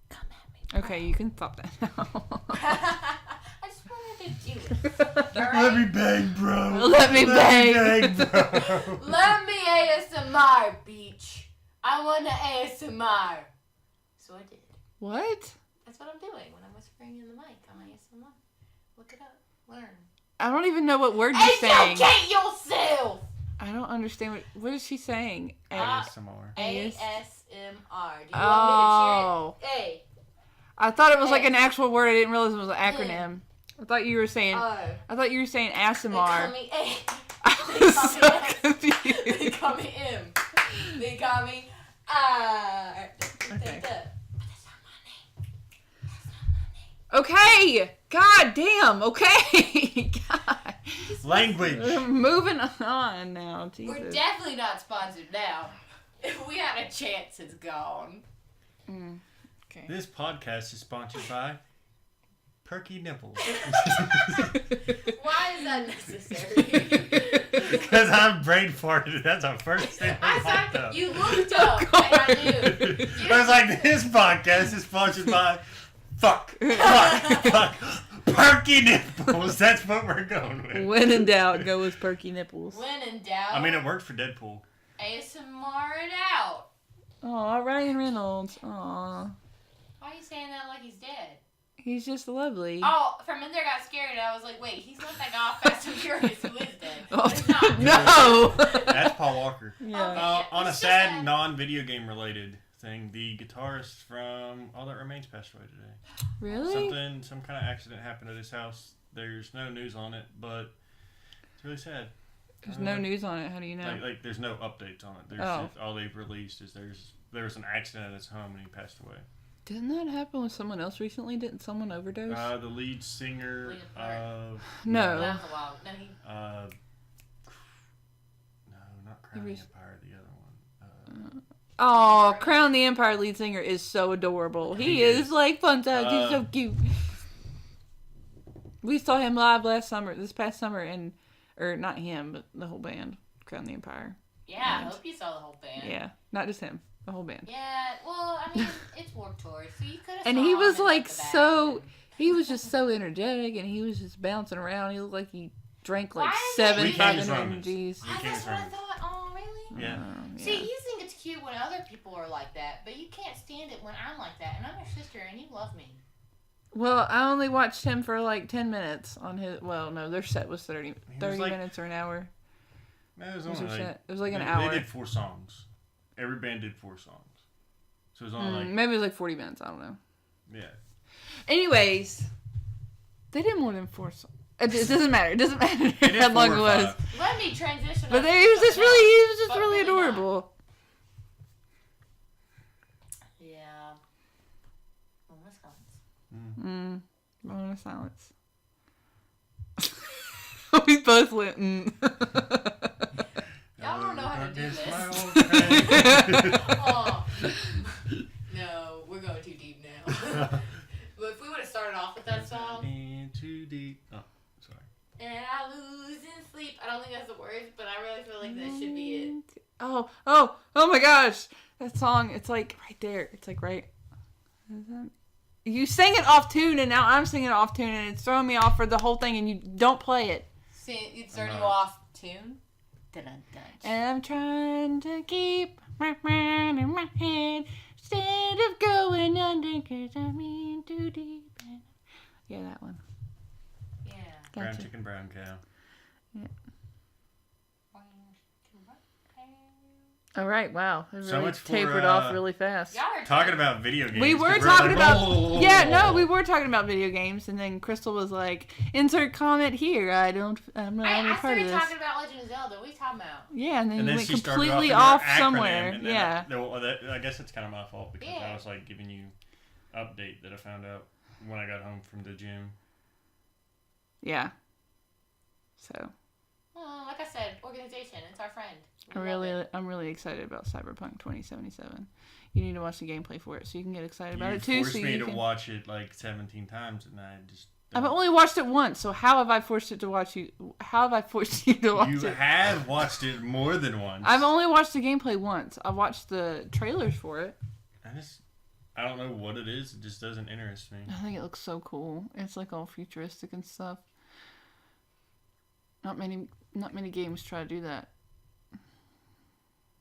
Come at me. Okay, you can stop that now. I just wanted to do it. All right? Let me bang, bro. Let me bang. bro. Let me ASMR, beach. I want to ASMR. So I did. What? That's what I'm doing when I'm whispering in the mic on ASMR. Look it up. Learn. I don't even know what word you're saying. Educate yourself! I don't understand. What is she saying? ASMR. ASMR. Do you want me to cheer it? Hey. I thought it was like an actual word. I didn't realize it was an acronym. I thought you were saying. I thought you were saying ASMR. They call me A. I was so confused. They call me M. They call me Okay. Okay! God damn, okay! God. Language. We're moving on now, Jesus. We're definitely not sponsored now. If we had a chance, it's gone. Okay. This podcast is sponsored by Perky Nipples. Why is that necessary? Because I'm brain farted. That's our first thing I popped saw up. you looked up, and I knew. I was like, this podcast is sponsored by fuck. Perky Nipples. That's what we're going with. When in doubt, go with Perky Nipples. When in doubt, I mean, it worked for Deadpool. ASMR it out. Aw, Ryan Reynolds. Aw. Why are you saying that like he's dead? He's just lovely. Oh, from in there got scared, and I was like, wait, he's not that guy off Fast and Furious who is dead. Oh, But it's not. no! That's Paul Walker. Yeah. On a It's just sad, that- non-video game related thing, the guitarist from All That Remains passed away today. Really? Some kind of accident happened at his house. There's no news on it, but it's really sad. There's no news on it. How do you know? Like there's no updates on it. There's just, all they've released is there was an accident at his home and he passed away. Didn't that happen with someone else recently? Didn't someone overdose? The lead singer of No. That was a while. No, he. No, not Crown the Empire. The other one. Oh, Crown the Empire lead singer is so adorable. He is like fun times. He's so cute. We saw him live this past summer, or not him, but the whole band, Crown the Empire. Yeah, I hope you saw the whole band. Yeah, not just him, the whole band. Yeah, well, I mean, it's Warped Tour, so you could have. And he was like he was just so energetic, and he was just bouncing around. He looked like he drank like Why is 7 it- fucking Weekend Romans. energies. That's what I thought. Oh, really? Yeah. See, you think it's cute when other people are like that, but you can't stand it when I'm like that, and I'm your sister, and you love me. Well, I only watched him for like 10 minutes on his. Well, no, their set was 30 like- minutes or an hour. No, it was What was only their like, set? It was like an they hour. did 4 songs. Every band did 4 songs. So it was only like Maybe it was like 40 minutes. I don't know. yeah. Anyways, they did more than 4 songs. It doesn't matter. It doesn't matter They did how long 4 it or was. 5. Let me transition. But up he to was just something really, else. he was just But really really not. adorable. Yeah. Moment of silence. Moment of silence. We both went. Y'all don't know how to do this. My old friend. Oh. No, we're going too deep now. But if we would have started off with that song, In too deep. Oh, sorry. and I lose in sleep, I don't think that's the words, but I really feel like that should be it. Oh my gosh. That song, it's like right there. It's like right. You sang it off tune, and now I'm singing it off tune, and it's throwing me off for the whole thing, and you don't play it. See, it's turning you off tune. Dun-dun-dun. And I'm trying to keep my mind in my head instead of going under, 'cause I'm in too deep. Yeah, that one. Yeah. Brown Gotcha. chicken, brown cow. All right, wow. It So really much for, tapered off really fast. Y'all are Talking about video games. We were 'cause talking like, about "Oh." we were talking about video games, and then Krystal was like, "Insert comment here." I'm not I a part started of this. talking about Legend of Zelda. What are you talking about? Yeah, and then And you then went she started completely off off in her somewhere. acronym, and then Yeah. I guess it's kind of my fault because Yeah. I was like giving you update that I found out when I got home from the gym. Yeah. So Well, like I said, organization. It's our friend. We love it. I'm really excited about Cyberpunk 2077. You need to watch the gameplay for it so you can get excited about You it too. forced So me you to can... watch it like 17 times, and I just. I've only watched it once, so how have I forced it to watch you? How have I forced you to watch You it? have watched it more than once. I've only watched the gameplay once. I've watched the trailers for it. I don't know what it is. It just doesn't interest me. I think it looks so cool. It's like all futuristic and stuff. Not many games try to do that.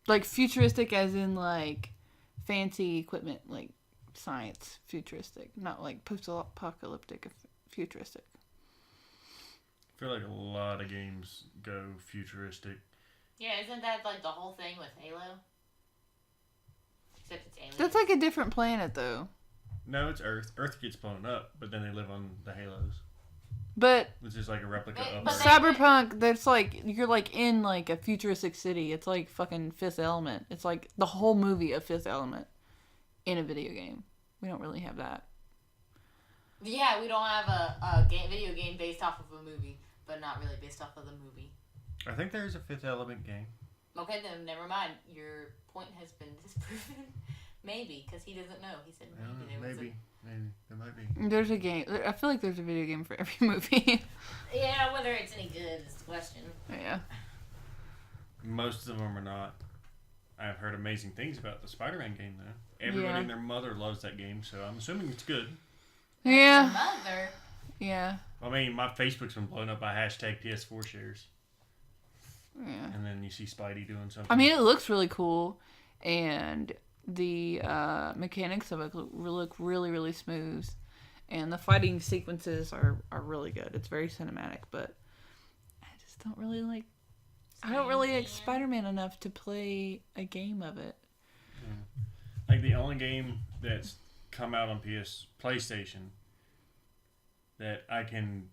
Like futuristic as in like fancy equipment, like science futuristic, not like post-apocalyptic futuristic. I feel like a lot of games go futuristic. Yeah, isn't that like the whole thing with Halo? Except it's aliens. That's like a different planet though. No, it's Earth. Earth gets blown up, but then they live on the Halos, But which is like a replica of but Earth. Cyberpunk, that's like you're like in like a futuristic city. It's like fucking Fifth Element. It's like the whole movie of Fifth Element in a video game. We don't really have that. Yeah, we don't have a video game based off of a movie, but not really based off of the movie. I think there's a Fifth Element game. Okay, then never mind. Your point has been disproven. Maybe, because he doesn't know. He said maybe. Maybe there might be. There's a game. I feel like there's a video game for every movie. Yeah, whether it's any good is the question. Yeah. Most of them are not. I've heard amazing things about the Spider-Man game, though. Everybody and their mother loves that game, so I'm assuming it's good. Yeah. Mother. Yeah. I mean, my Facebook's been blown up by hashtag PS4 shares. Yeah. And then you see Spidey doing something. I mean, it looks really cool, and the mechanics of it look really, really smooth, and the fighting sequences are really good. It's very cinematic, but I just don't really like. I don't really like Spider-Man enough to play a game of it. Yeah. Like the only game that's come out on PlayStation that I can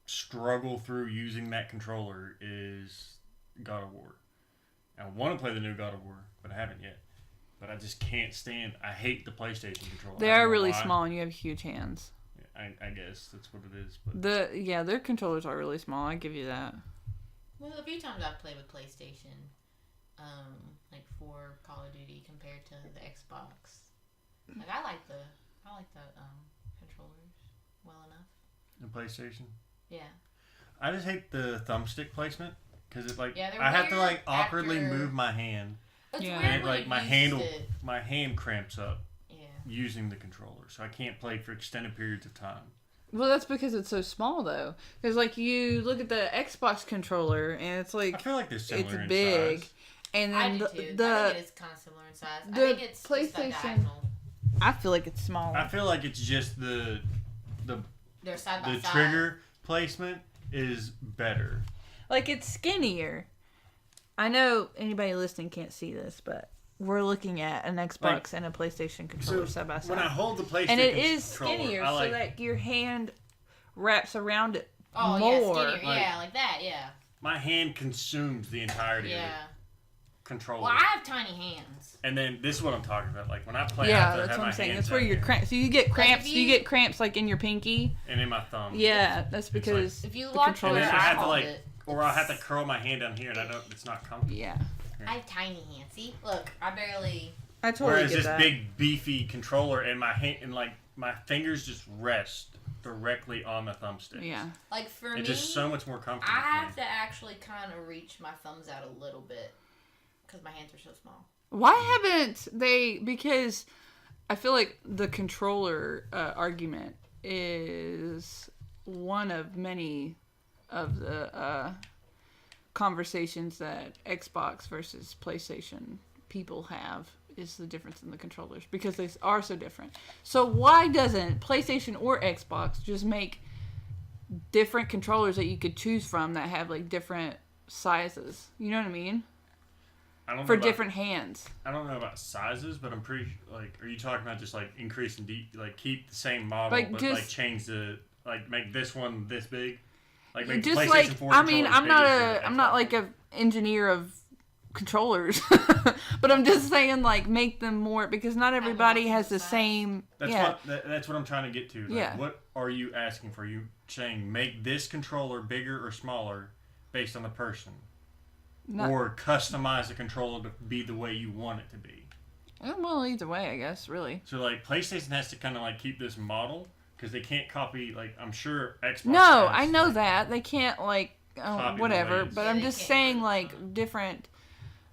struggle through using that controller is God of War. I want to play the new God of War, but I haven't yet. But I just can't stand. I hate the PlayStation controller. They are really small, and you have huge hands. Yeah, I guess that's what it is. But their controllers are really small. I give you that. Well, a few times I've played with PlayStation, like for Call of Duty compared to the Xbox. Like I like the controllers well enough. the PlayStation. Yeah. I just hate the thumbstick placement because it they're I have to weird awkwardly after... move my hand. It's Yeah. weird And when my hand cramps up. Yeah. Using the controller, so I can't play for extended periods of time. Well, that's because it's so small, though. Because you look at the Xbox controller, and it's I feel like they're similar it's big, size. and I then do too. I think it is kind of similar in size. I think it's PlayStation. just diagonal. I feel like it's smaller. I feel like it's just the They're side by the side. trigger placement is better. Like it's skinnier. I know anybody listening can't see this, but we're looking at an Xbox and a PlayStation controller side by side. When I hold the PlayStation and it is controller, skinnier, so that your hand wraps around it more. Yeah, skinnier. Like that, yeah. My hand consumes the entirety of the controller. Well, I have tiny hands. And then this is what I'm talking about. Like when I play, I yeah, have to that's have what my I'm saying. hands That's where out your here. cramps. So you get cramps. Like you get cramps like in your pinky. And in my thumb. Yeah, that's because if you the watch controller. And then I have to hold it. or I have to curl my hand down here, and it's not comfortable. Yeah. I have tiny hands. See, look, I barely. I totally Whereas get this that. big beefy controller and my hand and my fingers just rest directly on the thumbstick. Yeah. Like for me, it's just so much more comfortable. I for have me. to actually kind of reach my thumbs out a little bit because my hands are so small. Why haven't they? Because I feel like the controller argument is one of many of the conversations that Xbox versus PlayStation people have is the difference in the controllers because they are so different. So why doesn't PlayStation or Xbox just make different controllers that you could choose from that have like different sizes? You know what I mean? I don't know For about, different hands. I don't know about sizes, but I'm pretty are you talking about just increasing keep the same model but just, change make this one this big? Like make just PlayStation 4 I mean, controllers I'm not like a engineer of controllers, but I'm just saying make them more because not everybody has the same. That's what I'm trying to get to. Yeah. What are you asking for? Are you saying make this controller bigger or smaller based on the person? Or customize the controller to be the way you want it to be. Well, either way, I guess, really. So, PlayStation has to kind of, keep this model, because they can't copy, I'm sure Xbox No, has, I know that. They can't, whatever, but I'm just saying, different,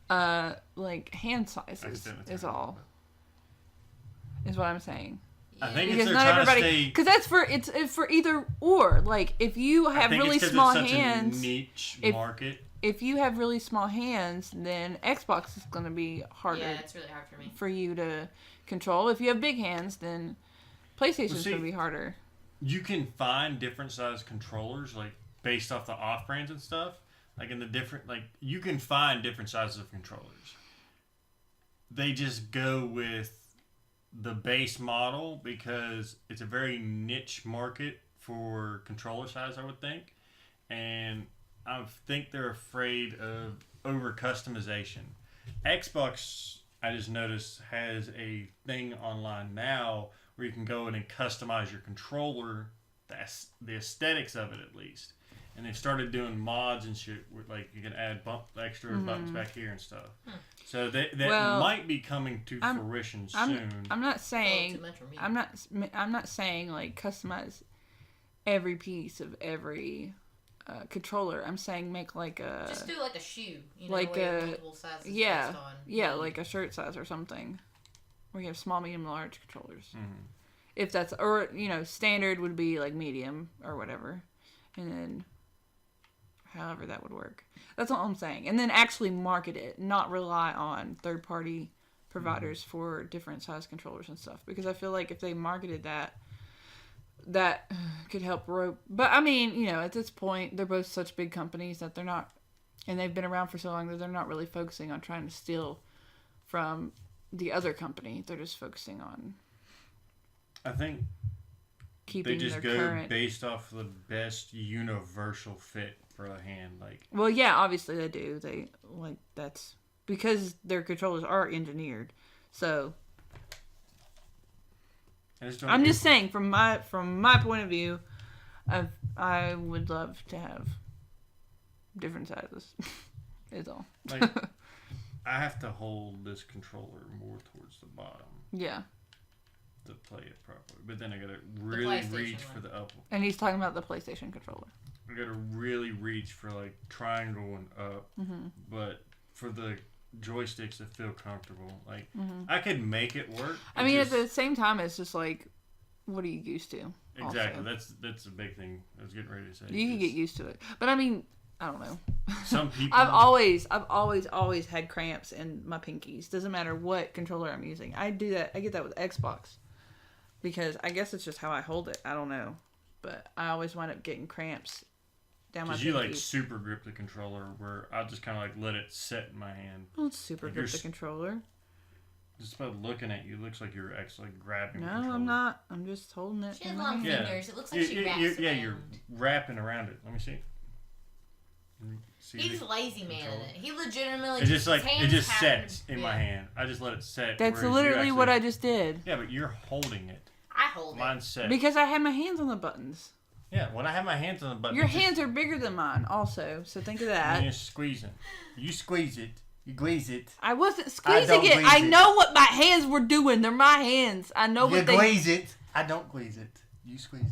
hand sizes is all. Is what I'm saying. I think because it's not everybody, because it's for either or. If you have really small hands, a niche market. If you have really small hands, then Xbox is going to be harder. Yeah, it's really hard for me. For you to control. If you have big hands, then PlayStation's going to be harder. You can find different size controllers, based off the off-brands and stuff. In the different, you can find different sizes of controllers. They just go with the base model because it's a very niche market for controller size, I would think. And I think they're afraid of over customization. Xbox, I just noticed, has a thing online now where you can go in and customize your controller, the aesthetics of it at least. And they've started doing mods and shit where like you can add extra buttons back here and stuff. So that might be coming to fruition soon. I'm not saying I'm not saying like customize every piece of every controller. I'm saying make like a just do like a shoe, like a multiple sizes based on like a shirt size or something. Where you have small, medium, large controllers. Mm-hmm. If that's or standard would be like medium or whatever, and then however that would work. That's all I'm saying. And then actually market it, not rely on third-party providers for different size controllers and stuff. Because I feel like if they marketed that could help rope. But I mean, at this point, they're both such big companies that they're not, and they've been around for so long that they're not really focusing on trying to steal from the other company. They're just focusing on, I think, keeping they just their go current based off the best universal fit for a hand. Like, well, yeah, obviously they do. They that's because their controllers are engineered. So I'm just saying, from my point of view, I would love to have different sizes. Is all. Like, I have to hold this controller more towards the bottom. Yeah. To play it properly, but then I gotta really reach for the up. And he's talking about the PlayStation controller. I gotta really reach for like triangle and up, but for the joysticks that feel comfortable, like I could make it work. I mean, at the same time, it's just like, what are you used to? Exactly, also. That's a big thing. I was getting ready to say. You can get used to it, but I mean, I don't know. Some people. I've always had cramps in my pinkies. Doesn't matter what controller I'm using. I do that. I get that with Xbox. Because I guess it's just how I hold it. I don't know. But I always wind up getting cramps down my pinkies. Because you like super grip the controller where I'll just kind of like let it set in my hand. Well, it's super grip the controller. Just by looking at you, it looks like you're actually grabbing the controller. No, I'm not. I'm just holding it. She has long fingers. It looks like she wraps around. Yeah, you're wrapping around it. Let me see. He's lazy man in it. He legitimately it just sets in my hand. I just let it set. That's literally what I just did. Yeah, but you're holding it. I hold Mine's set. Because I have my hands on the buttons. Yeah, when I have my hands on the buttons. Your hands are bigger than mine also, so think of that. And you're squeezing. You squeeze it. You squeeze it. I wasn't squeezing it. I know what my hands were doing. They're my hands. I know what they... You squeeze it. I don't squeeze it. You squeeze it.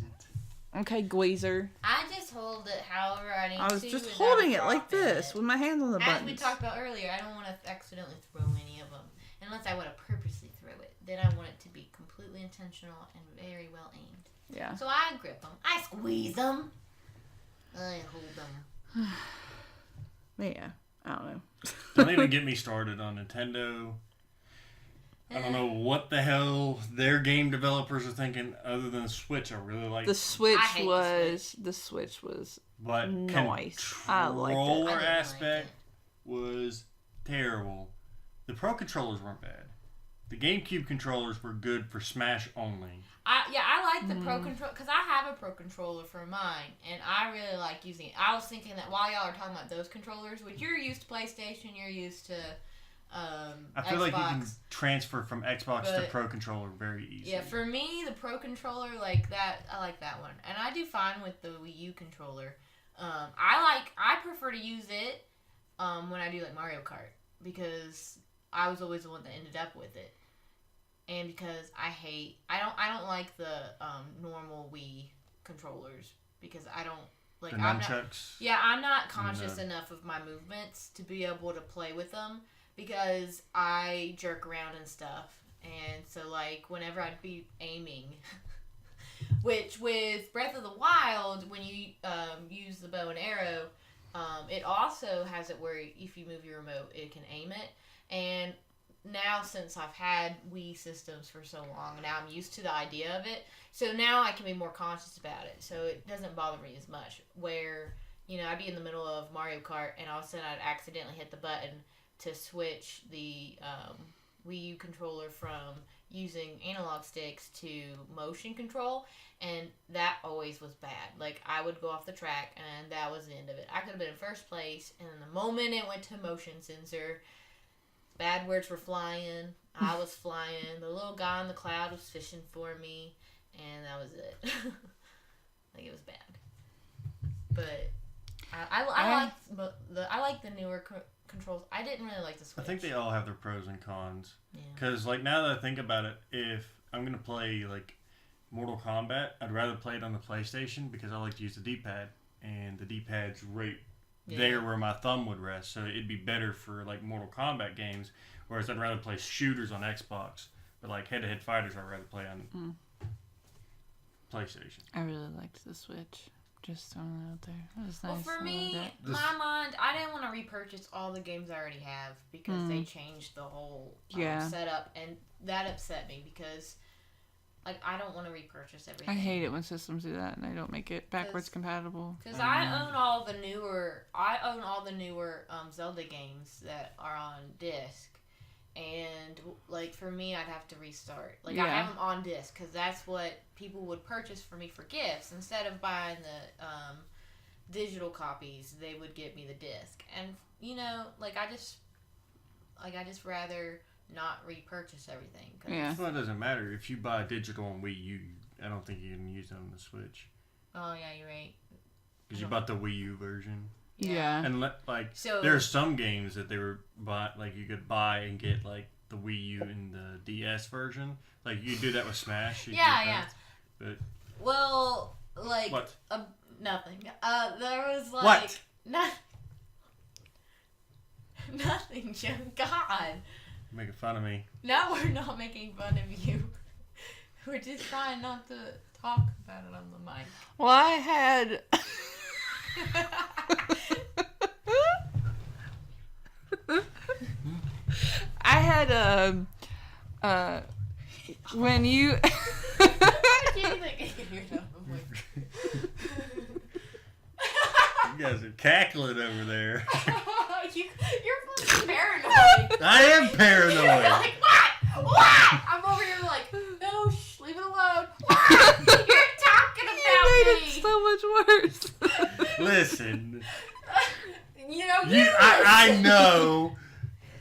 Okay, Gweezer. I just hold it however I need to. I was just holding it like this with my hands on the buttons. As we talked about earlier, I don't want to accidentally throw any of them. Unless I want to purposely throw it. Then I want it to be completely intentional and very well aimed. Yeah. So I grip them. I squeeze them. I hold them. Yeah. I don't know. Don't even get me started on Nintendo. I don't know what the hell their game developers are thinking other than the Switch. I really like the Switch was but nice. I liked it. The controller aspect was terrible. The Pro controllers weren't bad. The GameCube controllers were good for Smash only. I like the Pro controller because I have a Pro controller for mine, and I really like using it. I was thinking that while y'all are talking about those controllers, which you're used to PlayStation, you're used to I feel Xbox, like you can transfer from Xbox to Pro controller very easily. Yeah, for me, the Pro controller, like that, I like that one. And I do fine with the Wii U controller. I prefer to use it when I do like Mario Kart because I was always the one that ended up with it. And because I don't like the normal Wii controllers because I don't like the nunchucks. I'm not conscious enough of my movements to be able to play with them because I jerk around and stuff. And so like whenever I'd be aiming, which with Breath of the Wild, when you use the bow and arrow, it also has it where if you move your remote, it can aim it. And now since I've had Wii systems for so long, now I'm used to the idea of it. So now I can be more conscious about it. So it doesn't bother me as much. Where, I'd be in the middle of Mario Kart and all of a sudden I'd accidentally hit the button to switch the Wii U controller from using analog sticks to motion control. And that always was bad. Like, I would go off the track and that was the end of it. I could have been in first place, and the moment it went to motion sensor, Bad words were flying. I was flying. The little guy in the cloud was fishing for me, and that was it. Like, it was bad. But I like the newer controls. I didn't really like the Switch. I think they all have their pros and cons. Yeah. Because, like, now that I think about it, if I'm going to play, like, Mortal Kombat, I'd rather play it on the PlayStation because I like to use the D-pad. And the D-pad's right there where my thumb would rest. So it'd be better for, like, Mortal Kombat games. Whereas I'd rather play shooters on Xbox. But, like, head-to-head fighters, I'd rather play on PlayStation. I really liked the Switch. Just throwing that out there. That was nice. Well, for me, my mind, I didn't want to repurchase all the games I already have because they changed the whole setup, and that upset me because, like, I don't want to repurchase everything. I hate it when systems do that and they don't make it backwards compatible. Because I own all the newer Zelda games that are on disc. And, like, for me, I'd have to restart. Like, I have them on disc, because that's what people would purchase for me for gifts. Instead of buying the digital copies, they would give me the disc. And, you know, like, I just rather not repurchase everything. Well, it doesn't matter. If you buy digital on Wii U, I don't think you can use it on the Switch. Oh, yeah, you're right. Because you bought the Wii U version. Yeah. And, like, there are some games that they were like, you could buy and get, like, the Wii U and the DS version. Like, you do that with Smash. Yeah. But, well, like... What? Nothing. There was, like... What? Nothing, Joe. God. You're making fun of me. No, we're not making fun of you. We're just trying not to talk about it on the mic. Well, I had... I had when you You guys are cackling over there. You're fucking paranoid. I am paranoid. You're like, what? I'm over here like, no, leave it alone. What? You're talking about you made me. it so much worse. Listen. You know, I know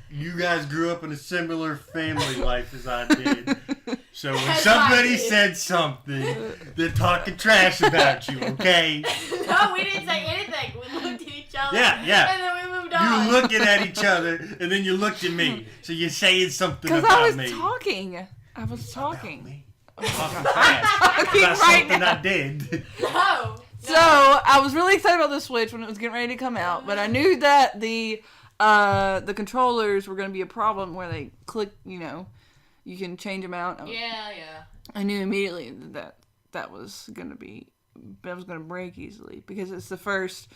you guys grew up in a similar family life as I did. So when somebody said something, they're talking trash about you, okay? No, we didn't say anything. We looked at each other. Yeah. And then we moved on. You were looking at each other, and then you looked at me. So you're saying something about me. Because I was talking. About me? Talking trash about something I did. No. So, I was really excited about the Switch when it was getting ready to come out, but I knew that the controllers were going to be a problem where they click, you can change them out. Yeah. I knew immediately that was going to break easily because it's the first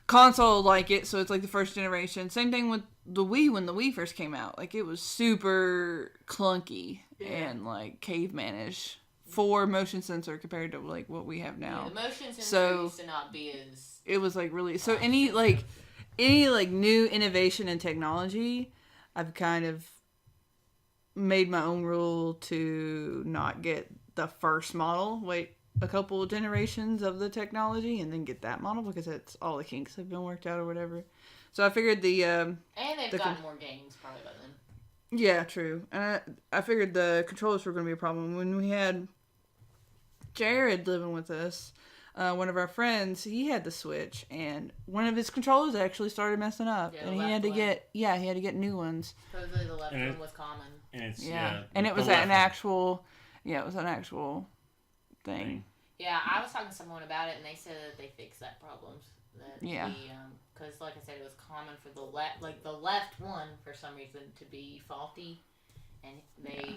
console like it, so it's like the first generation. Same thing with the Wii when the Wii first came out. Like, it was super clunky and, like, cavemanish. For motion sensor compared to like what we have now. Yeah, the motion sensor used to not be as... It was like really... So any new innovation in technology, I've kind of made my own rule to not get the first model. Wait a couple of generations of the technology and then get that model because it's all the kinks have been worked out or whatever. So I figured and they've gotten more games probably by then. Yeah, true. And I figured the controllers were going to be a problem. When we had Jared living with us, one of our friends, he had the Switch, and one of his controllers actually started messing up, and he had to get new ones. Supposedly the left one was common. And it was an actual thing. Yeah, I was talking to someone about it, and they said that they fixed that problem. Because like I said, it was common for the left one for some reason to be faulty. And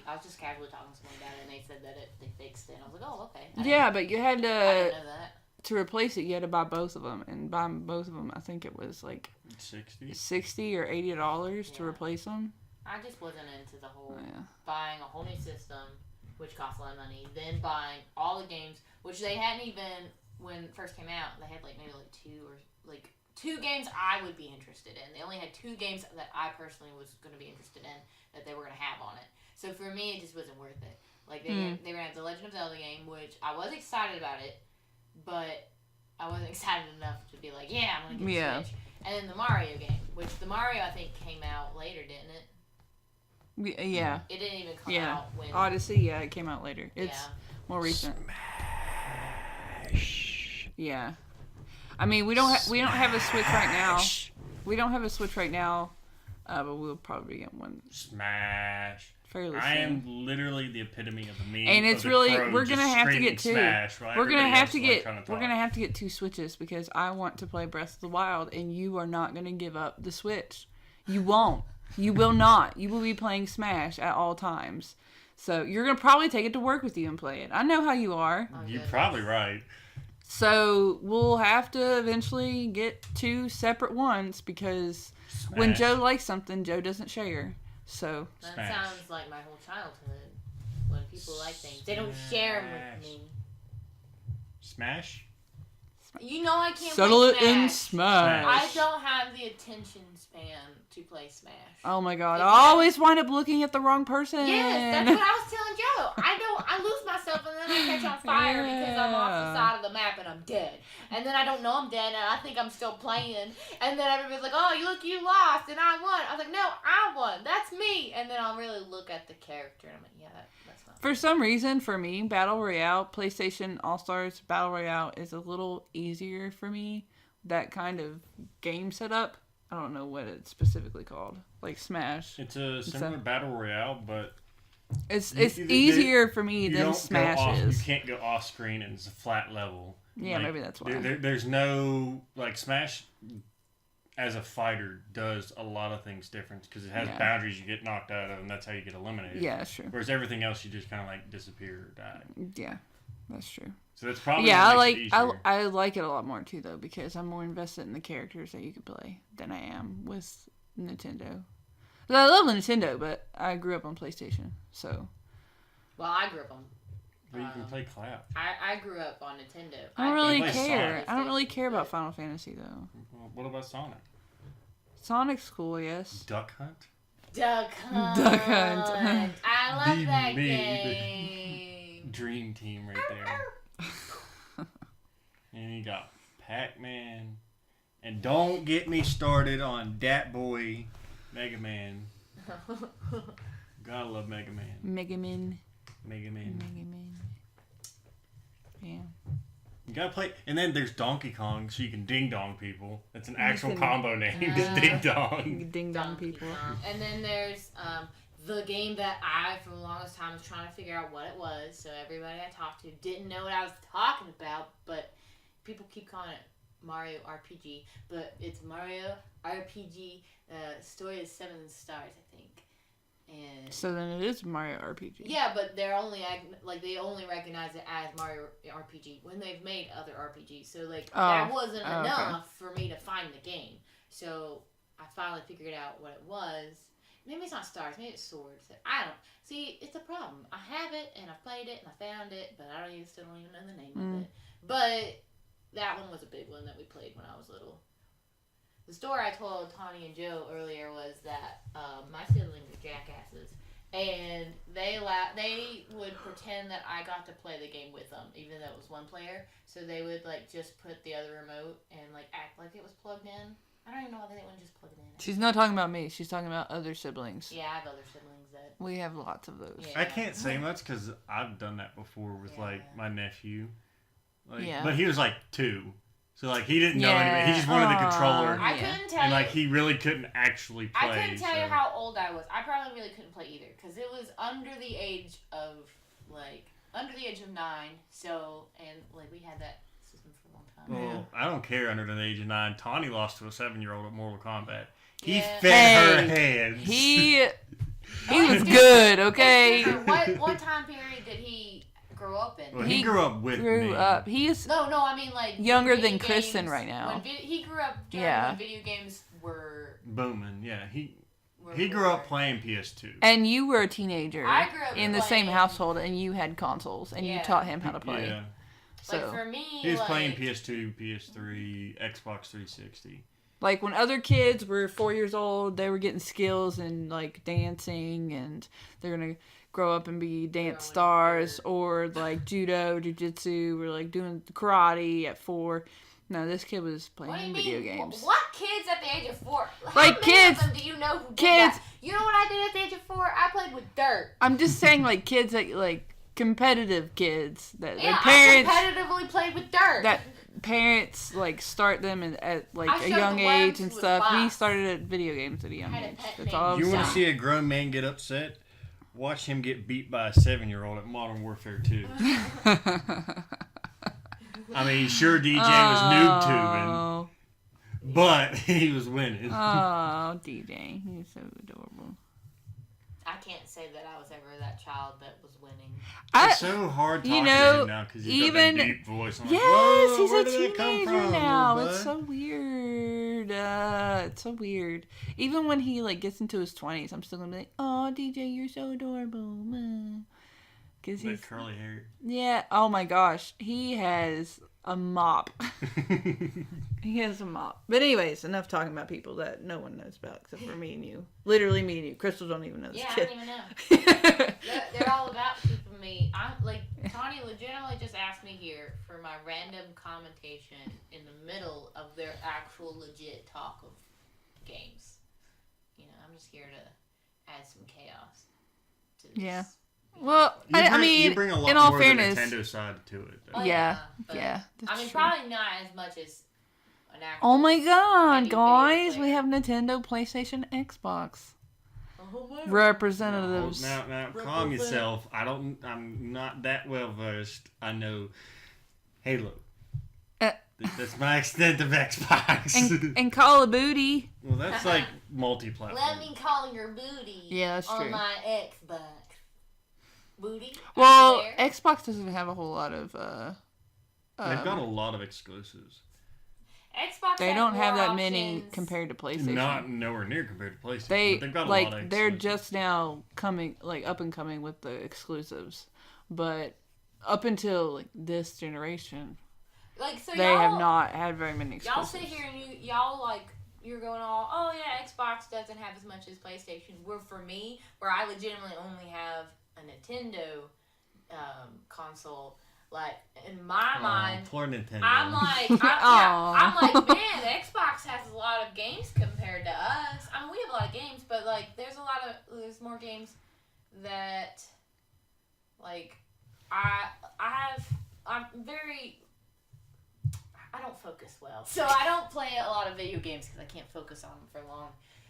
I was just casually talking to someone about it, and they said that they fixed it. And I was like, oh, okay. But you had to... I didn't know that. To replace it, you had to buy both of them. And buying both of them, I think it was like... $60 or $80 to replace them. I just wasn't into the whole buying a whole new system, which costs a lot of money, then buying all the games, which they hadn't even, when it first came out, they had maybe two games I would be interested in. They only had 2 games that I personally was going to be interested in that they were going to have on it. So for me, it just wasn't worth it. Like, they were going to have the Legend of Zelda game, which I was excited about it, but I wasn't excited enough to be like, yeah, I'm going to get a Switch. And then the Mario game, which the Mario, I think, came out later, didn't it? Yeah. It didn't even come out when Odyssey. Yeah, it came out later. It's more recent. Smash. Yeah. I mean, we don't have a Switch right now. We don't have a Switch right now, but we'll probably get one. Smash. Fairly soon. I am literally the epitome of the meme. And it's really we're gonna have to get two. We're gonna have to get 2 Switches because I want to play Breath of the Wild, and you are not gonna give up the Switch. You won't. You will not. You will be playing Smash at all times. So you're gonna probably take it to work with you and play it. I know how you are. You're probably right. So we'll have to eventually get 2 separate ones because Smash. when Joe likes something, Joe doesn't share. So that Smash. sounds like my whole childhood. When people like things, they don't share them with me. Smash? You know I can't settle play it Smash. in Smash. I don't have the attention span to play Smash. Oh my god! I always wind up looking at the wrong person. Yes, that's what I was telling Joe. I lose myself and then I catch on fire because I'm off the side of the map and I'm dead. And then I don't know I'm dead and I think I'm still playing. And then everybody's like, "Oh, you lost and I won." I was like, "No, I won. That's me." And then I'll really look at the character and I'm like, "Yeah, that's not." For some reason, for me, Battle Royale, PlayStation All-Stars Battle Royale is a little easier for me. That kind of game setup. I don't know what it's specifically called. Like Smash. It's a similar Battle Royale, but it's easier for me than Smash is. You can't go off screen and it's a flat level. Yeah, like, maybe that's why. There's no, like, Smash as a fighter does a lot of things different because it has boundaries you get knocked out of and that's how you get eliminated. Yeah, that's true. Whereas everything else you just kind of like disappear or die. Yeah, that's true. So that's probably I like it a lot more too though because I'm more invested in the characters that you can play than I am with Nintendo. I love Nintendo, but I grew up on PlayStation, so. Well, I grew up on. But you can play Cloud. I grew up on Nintendo. I don't really care. I don't really care about Final Fantasy though. Well, what about Sonic? Sonic's cool, yes. Duck Hunt. Duck Hunt. I love that game. Dream team right there. And you got Pac-Man. And don't get me started on Dat Boy, Mega Man. Gotta love Mega Man. Mega Man. Yeah. You gotta play, and then there's Donkey Kong, so you can ding dong people. That's an actual combo name. Ding dong. Ding dong people. And then there's the game that I, for the longest time, was trying to figure out what it was. So everybody I talked to didn't know what I was talking about, but people keep calling it Mario RPG, but it's Mario RPG. Story is 7 stars, I think. And so then it is Mario RPG. Yeah, but they're only they only recognize it as Mario RPG when they've made other RPGs. So that wasn't enough for me to find the game. So I finally figured out what it was. Maybe it's not stars. Maybe it's swords. I don't see. It's a problem. I have it and I played it and I found it, but I still don't even know the name of it. But that one was a big one that we played when I was little. The story I told Tawnni and Joe earlier was that my siblings are jackasses, and they would pretend that I got to play the game with them, even though it was one player. So they would just put the other remote and act like it was plugged in. I don't even know why they wouldn't just plug it in. She's not talking about me. She's talking about other siblings. Yeah, I have other siblings that. We have lots of those. Yeah. I can't say much because I've done that before with my nephew. Yeah. But he was 2. So he didn't know anything. He just wanted the controller. I couldn't tell you. And he really couldn't actually play. I couldn't tell you how old I was. I probably really couldn't play either because it was under the age of 9. So we had that system for a long time. Well, I don't care under the age of 9. Tawnni lost to a 7-year-old at Mortal Kombat. He fed her hands. He was good. Okay. What time period did he grow up in? Well, he grew up with me. He's no. I mean younger than Kristen right now. He grew up when video games were booming. Yeah, he grew up playing PS2. And you were a teenager. I grew up in the same household, and you had consoles, and you taught him how to play. Yeah. So for me, he was playing PS2, PS3, Xbox 360. When other kids were 4 years old, they were getting skills in dancing, and they're gonna grow up and be dance stars, or judo, jiu-jitsu, or doing karate at 4. No, this kid was playing video games. What kids at the age of 4? Kids. Of them do you know who did kids. that? You know what I did at the age of 4? I played with dirt. I'm just saying, like, kids that, like, competitive kids that Yeah, parents... I competitively played with dirt. That parents, like, start them at like, I a showed young the worms age and with stuff. He glass. started at video games at a young I had a age. pet That's named all I'm You want to saying. see a grown man get upset? Watch him get beat by a 7-year-old at Modern Warfare 2. I mean, sure, DJ was noob tubing, but he was winning. Oh, DJ. He's so adorable. I can't say that I was ever that child that was winning. It's so hard talking to him now because he's got that deep voice. I'm Yes, like, he's where a did that come teenager from, now. little It's bud? so weird. It's so weird. Even when he like gets into his 20s, I'm still gonna be like, "Oh, DJ, you're so adorable." Because That he's curly hair. yeah. Oh my gosh, he has a mop. He has a mop. But anyways, enough talking about people that no one knows about except for me and you. Literally me and you. Krystal don't even know this Yeah, kid. I don't even know. They're all about keeping me. I'm like, Tawnni legitimately just asked me here for my random commentation in the middle of their actual legit talk of games. You know, I'm just here to add some chaos to this. Yeah. Well, I mean, you bring a lot in all more fairness, of the Nintendo side to it. Though. Oh, yeah, but, yeah. I mean, true. probably not as much as an actual. Oh my god, heavy guys, player. we have Nintendo, PlayStation, Xbox Oh, my representatives. Now, calm yourself. I'm not that well versed. I know Halo. That's my extent of Xbox. and Call of Duty. Well, that's like multi-platform. Let me call your booty. Yeah, that's on true. my Xbox. Booty. Well, There. Xbox doesn't have a whole lot of. They've got a lot of exclusives. Xbox. They has don't have more that many options. compared to PlayStation. Not nowhere near compared to PlayStation. They but they've got a like lot of they're exclusives. just now coming like up and coming with the exclusives, but up until like this generation, Like so, they y'all have not had very many Y'all exclusives. sit here and y'all like you're going all, oh yeah, Xbox doesn't have as much as PlayStation. Where for me, where I legitimately only have a Nintendo console, like in my mind, Poor Nintendo. I'm like, Aw. I'm like, man, Xbox has a lot of games compared to us. I mean, we have a lot of games, but like, there's more games that, like, I don't focus well, so I don't play a lot of video games because I can't focus on them for long.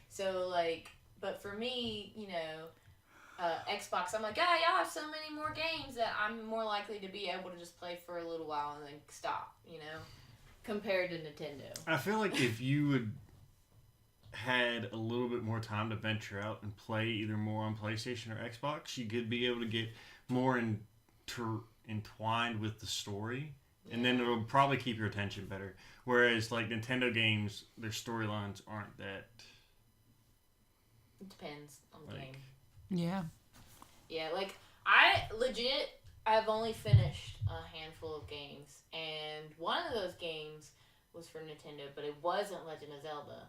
So like, but for me, you know. Xbox, I'm like, y'all have so many more games that I'm more likely to be able to just play for a little while and then stop, you know, compared to Nintendo. I feel like if you would had a little bit more time to venture out and play either more on PlayStation or Xbox, you could be able to get more entwined with the story, and then it'll probably keep your attention better. Whereas like Nintendo games, their storylines aren't that. It depends on the game. Yeah. Yeah, like, I've only finished a handful of games, and one of those games was for Nintendo, but it wasn't Legend of Zelda.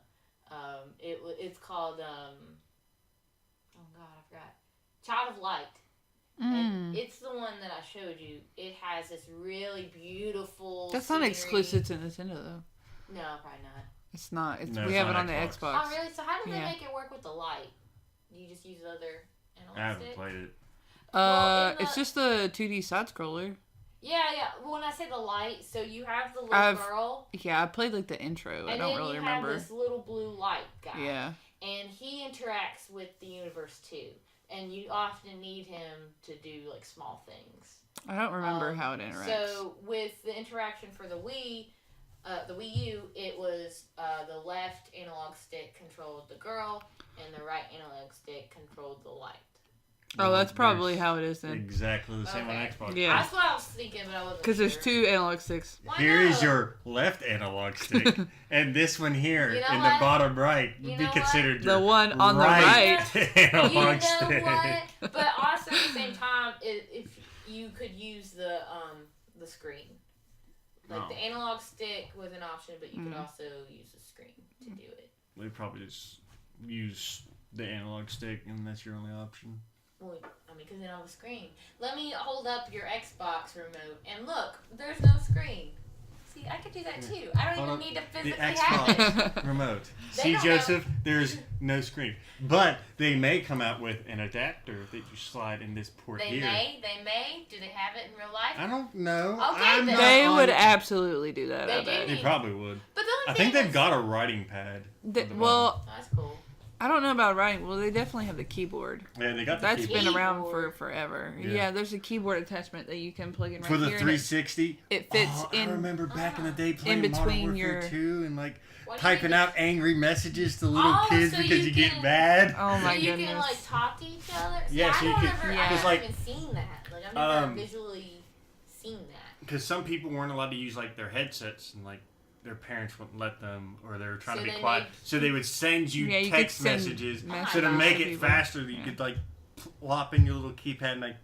It's called, oh god, I forgot. Child of Light. And it's the one that I showed you. It has this really beautiful That's scenery. not exclusive to Nintendo though. No, probably not. It's not. No, We it's have it on on the Xbox. Xbox. Oh, really? So how do they Yeah. make it work with the light? You just use the other analog I haven't stick? played it. Well, It's just a 2D side scroller. Yeah. Well, when I say the light, so you have the little I've- girl, Yeah, I played like the intro. I and don't then really you remember. have this little blue light guy. Yeah. And he interacts with the universe too, and you often need him to do like small things. I don't remember how it interacts. So with the interaction for the Wii U, it was the left analog stick controlled the girl, and the right analog stick controlled the light. Oh, that's probably There's how it is then. Exactly the same Okay. on Xbox. Yeah. That's what I was thinking, but I wasn't Because there's sure. 2 analog sticks. Why Here is not? your left analog stick, and this one here You know in what? the bottom right would You be know considered The your one on the right You analog know stick. what? But also at the same time, if you could use the screen, like Oh. the analog stick was an option, but you could also use the screen to do it. They probably just use the analog stick, and that's your only option. Well, I mean, because they don't have a screen. Let me hold up your Xbox remote, and look, there's no screen. See, I could do that too. I don't even need to physically the have it. Xbox remote. They See, don't Joseph, there's no screen. But they may come out with an adapter that you slide in this port here. They may. Do they have it in real life? I don't know. Okay, then. They would absolutely do that. I bet. They probably would. But the I only think thing they've got a writing pad. Well, that's cool. I don't know about writing. Well, they definitely have the keyboard. Yeah, they got the That's keyboard. been around for forever. Yeah. Yeah, there's a keyboard attachment that you can plug in right for the here. 360. It fits in. I remember back in the day playing in Modern between Warfare your 2 and like What do you typing mean? out angry messages to little kids so because you get can- mad. Oh my so you goodness. can like talk to each other. See, Yeah, so you I can- never, yeah. I 'cause, haven't like, even seen that. Like I've never visually seen that. Because some people weren't allowed to use like their headsets and like their parents wouldn't let them, or they were trying So to be they quiet. made- So they would send you Yeah, you text could send messages. messages So to make to it people. faster, that you Yeah. could like plop in your little keypad and like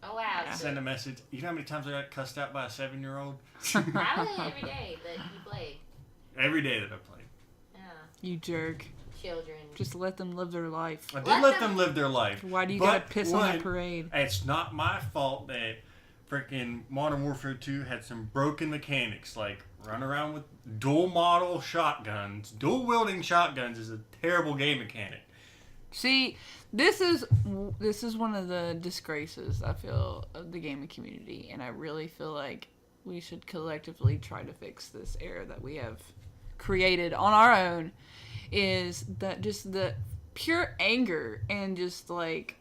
Oh wow. Yeah. So send a message. You know how many times I got cussed out by a 7-year-old? probably every day that you played. Every day that I played. Yeah. You jerk. Children. Just let them live their life. I did Let let them- them live their life. Why do you But gotta piss on one, the parade? It's not my fault that freaking Modern Warfare 2 had some broken mechanics, like run around with dual model shotguns. Dual wielding shotguns is a terrible game mechanic. See, this is one of the disgraces I feel of the gaming community, and I really feel like we should collectively try to fix this error that we have created on our own. Is that just the pure anger and just like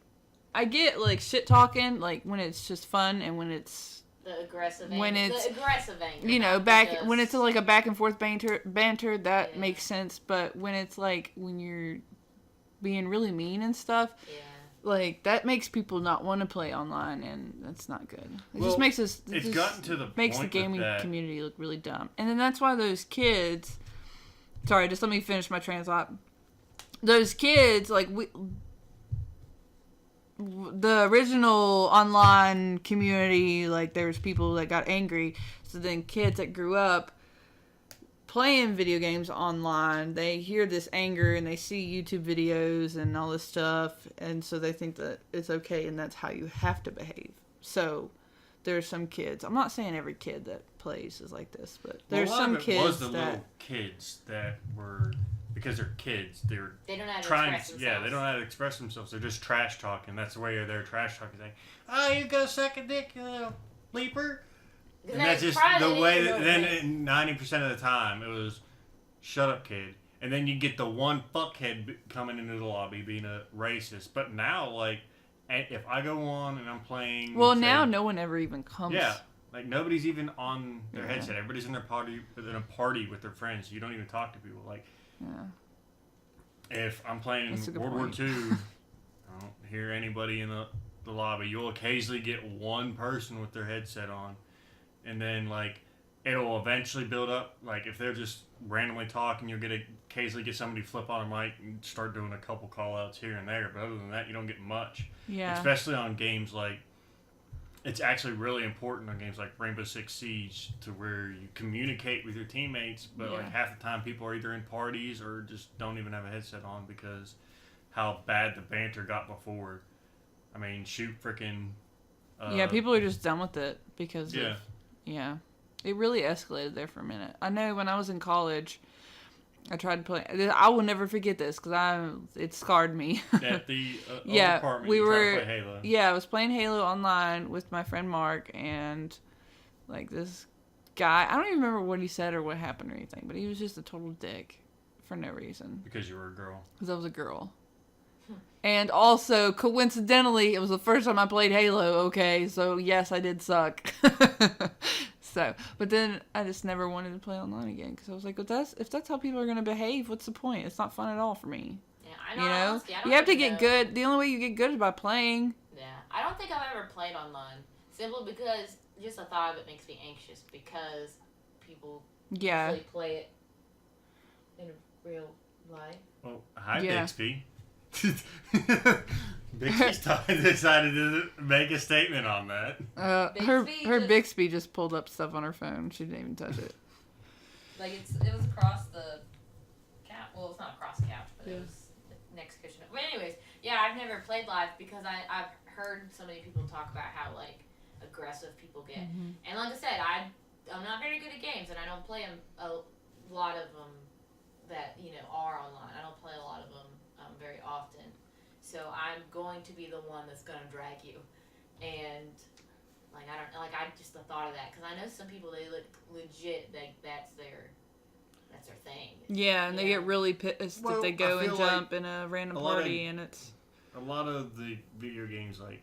I get like shit talking like when it's just fun and when it's The aggressive anger. when it's the aggressive anger. you know not back just- when it's like a back and forth banter that Yeah. makes sense, but when it's like when you're being really mean and stuff, Yeah. like that makes people not want to play online, and that's not good. It Well, just makes us It's just gotten to the makes point the gaming with that. community look really dumb, and then that's why those kids. Sorry, just let me finish my train of thought. Those kids, like the original online community, like there was people that got angry. So then kids that grew up playing video games online, they hear this anger and they see YouTube videos and all this stuff, and so they think that it's okay and that's how you have to behave. So there's some kids. I'm not saying every kid that plays is like this, but there's Well, a lot some of it kids was the that little kids that were, because they're kids, they were They don't know how to trying. express themselves. Yeah, they don't know how to express themselves. They're just trash talking. That's the way they're trash talking. Saying, "Oh, you go suck a dick, you little bleeper." And that's just the way that then 90% of the time it was, shut up, kid. And then you get the one fuckhead coming into the lobby being a racist. But now, like, if I go on and I'm playing... well, say, now no one ever even comes. Yeah. Like, nobody's even on their Yeah. headset. Everybody's in a party with their friends. You don't even talk to people. Like, Yeah. if I'm playing That's a good World point. War II, I don't hear anybody in the lobby. You'll occasionally get one person with their headset on. And then, like, it'll eventually build up. Like, if they're just randomly talking, you'll occasionally get somebody flip on a mic and start doing a couple call-outs here and there. But other than that, you don't get much. Yeah. Especially on games like... It's actually really important on games like Rainbow Six Siege to where you communicate with your teammates, but like Yeah. half the time people are either in parties or just don't even have a headset on because how bad the banter got before. I mean, shoot freaking... Yeah, people are just done with it because Yeah. of, yeah. It really escalated there for a minute. I know when I was in college, I tried to play. I will never forget this because it scarred me. At the old Yeah, apartment, we you tried to were. play Halo. Yeah, I was playing Halo online with my friend Mark, and like this guy. I don't even remember what he said or what happened or anything, but he was just a total dick for no reason Because you were a girl. because I was a girl. And also, coincidentally, it was the first time I played Halo, okay? So, yes, I did suck. So, but then I just never wanted to play online again because I was like, if that's how people are going to behave, what's the point? It's not fun at all for me. Yeah, I know. You know? Honestly, I don't You have to think get so. good. The only way you get good is by playing. Yeah, I don't think I've ever played online. Simply because just the thought of it makes me anxious because people Yeah. actually play it in real life. Oh, hi, Yeah. Bixby. Bixby's decided to make a statement on that. Her Bixby Bixby just pulled up stuff on her phone. She didn't even touch it. Like it was across the couch. Well, it's not across the couch, but it was next cushion. But anyways, yeah, I've never played live because I've heard so many people talk about how like aggressive people get, and like I said, I I'm not very good at games, and I don't play a lot of them that are online. I don't play a lot of them very often. So I'm going to be the one that's going to drag you, and I just the thought of that, because I know some people, they look legit, that's their thing. Yeah, and they get really pissed that they go and jump in a random party, and it's a lot of the video games, like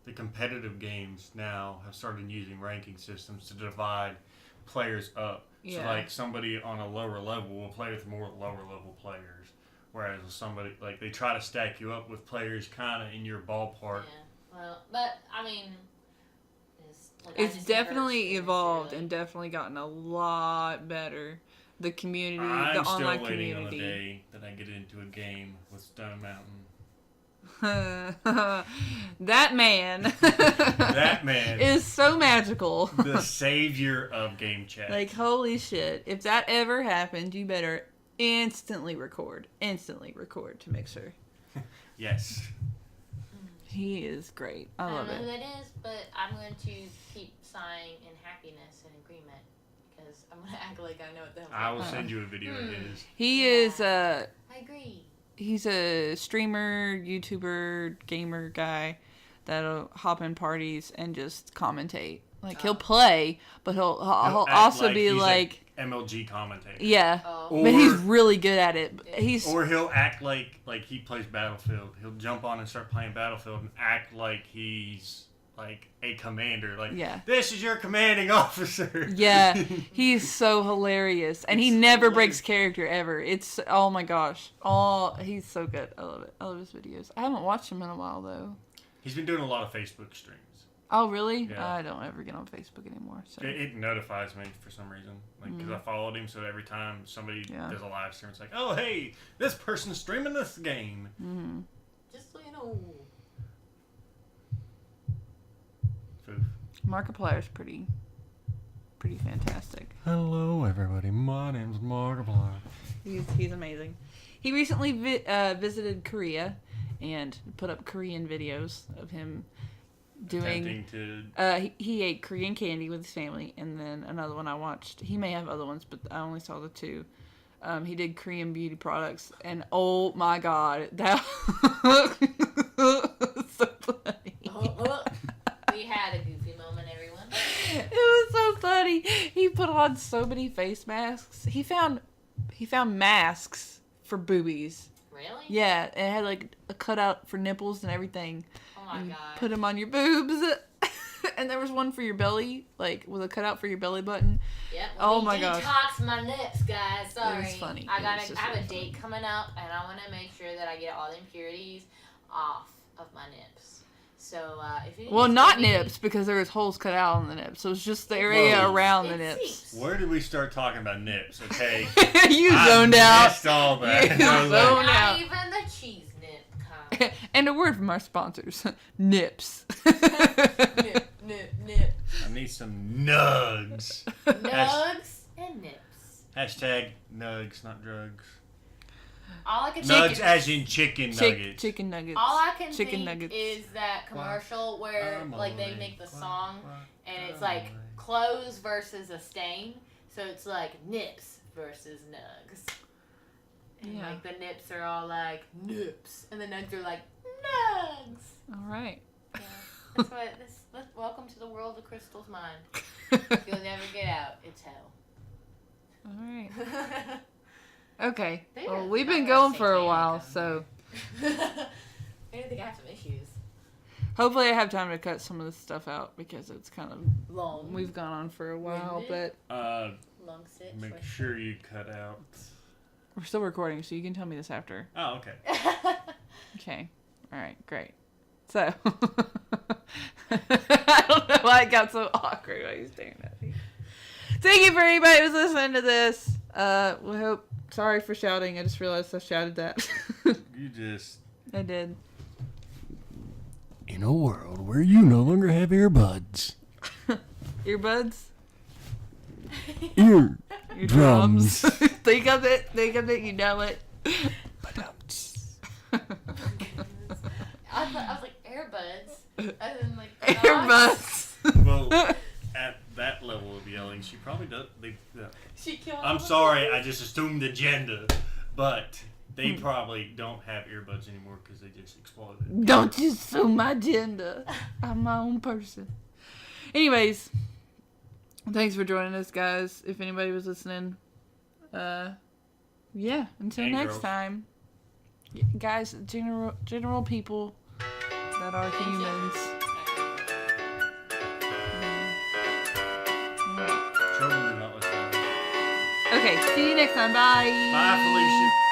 the competitive games now, have started using ranking systems to divide players up. Yeah. So like somebody on a lower level will play with more lower level players, whereas somebody, like, they try to stack you up with players kind of in your ballpark. Yeah. Well, but I mean, it's definitely evolved and definitely gotten a lot better. The community, the online community. I'm still waiting on the day that I get into a game with Stone Mountain. That man. That man is so magical. The savior of game chat. Like, holy shit. If that ever happened, you better instantly record to make sure. Yes. He is great. I love it. I don't know who that is, but I'm going to keep sighing in happiness and agreement, because I'm going to act like I know what the hell. I will send you a video of his. He is I agree. He's a streamer, YouTuber, gamer guy that'll hop in parties and just commentate. Like, he'll play, but he'll also like be like MLG commentator. Yeah, Or, but he's really good at it. Or he'll act like he plays Battlefield. He'll jump on and start playing Battlefield and act like he's like a commander. Like, this is your commanding officer. Yeah, he's so hilarious, and he never breaks character ever. It's, oh my gosh, he's so good. I love it. I love his videos. I haven't watched him in a while though. He's been doing a lot of Facebook streams. Oh, really? Yeah. I don't ever get on Facebook anymore. So. It notifies me for some reason. Like, because I followed him, so every time somebody does a live stream, it's like, oh, hey, this person's streaming this game. Mm-hmm. Just so you know. Foof. Markiplier's pretty fantastic. Hello, everybody. My name's Markiplier. He's amazing. He recently visited Korea and put up Korean videos of him doing he ate Korean candy with his family, and then another one I watched, he may have other ones, but I only saw the two. He did Korean beauty products, and oh my god, that was so funny. We had a goofy moment, everyone. It was so funny. He put on so many face masks. He found masks for boobies. Really? Yeah, it had like a cutout for nipples and everything. Oh my god. Put them on your boobs. And there was one for your belly, like with a cutout for your belly button. Yep. Oh my gosh. Detox my nips, guys. Sorry. It was funny. I have a date coming up, and I want to make sure that I get all the impurities off of my nips. So if you not nips, because there was holes cut out on the nips, so it's just the area around the nips. Where did we start talking about nips? Okay. You zoned out. Missed all that. You zoned out. Not even the cheese nip kind. And a word from our sponsors, nips. Nip. I need some nugs. Nugs and nips. Hashtag nugs, not drugs. All I can nugs as in chicken nuggets. Chicken nuggets. All I can chicken think nuggets. is that commercial where like they make the song and it's like clothes versus a stain. So it's like nips versus nugs. And like the nips are all like nips and the nugs are like nugs. All right. Yeah. That's what welcome to the world of Krystal's mind. You'll never get out. It's hell. All right. Okay. Well, we've been going for a while, so. I think I have some issues. Hopefully, I have time to cut some of this stuff out because it's kind of long. We've gone on for a while, but. Long sit. Make sure you cut out. We're still recording, so you can tell me this after. Oh, okay. Okay. All right. Great. So. I don't know why it got so awkward while you staring at me. Thank you for anybody who's listening to this. We hope. Sorry for shouting. I just realized I shouted that. You just. I did. In a world where you no longer have earbuds. Earbuds? Ear drums. Think of it. You know it. I was like, earbuds. As in, like, earbuds. Well, at that that level of yelling. She probably does. She killed. I'm sorry, I just assumed the gender, but they probably don't have earbuds anymore because they just exploded. Don't you assume my gender. I'm my own person. Anyways, thanks for joining us, guys. If anybody was listening, yeah. Until And next girls. time, guys. General people that are humans. Children do not listen. Okay. See you next time. Bye. Bye, Felicia.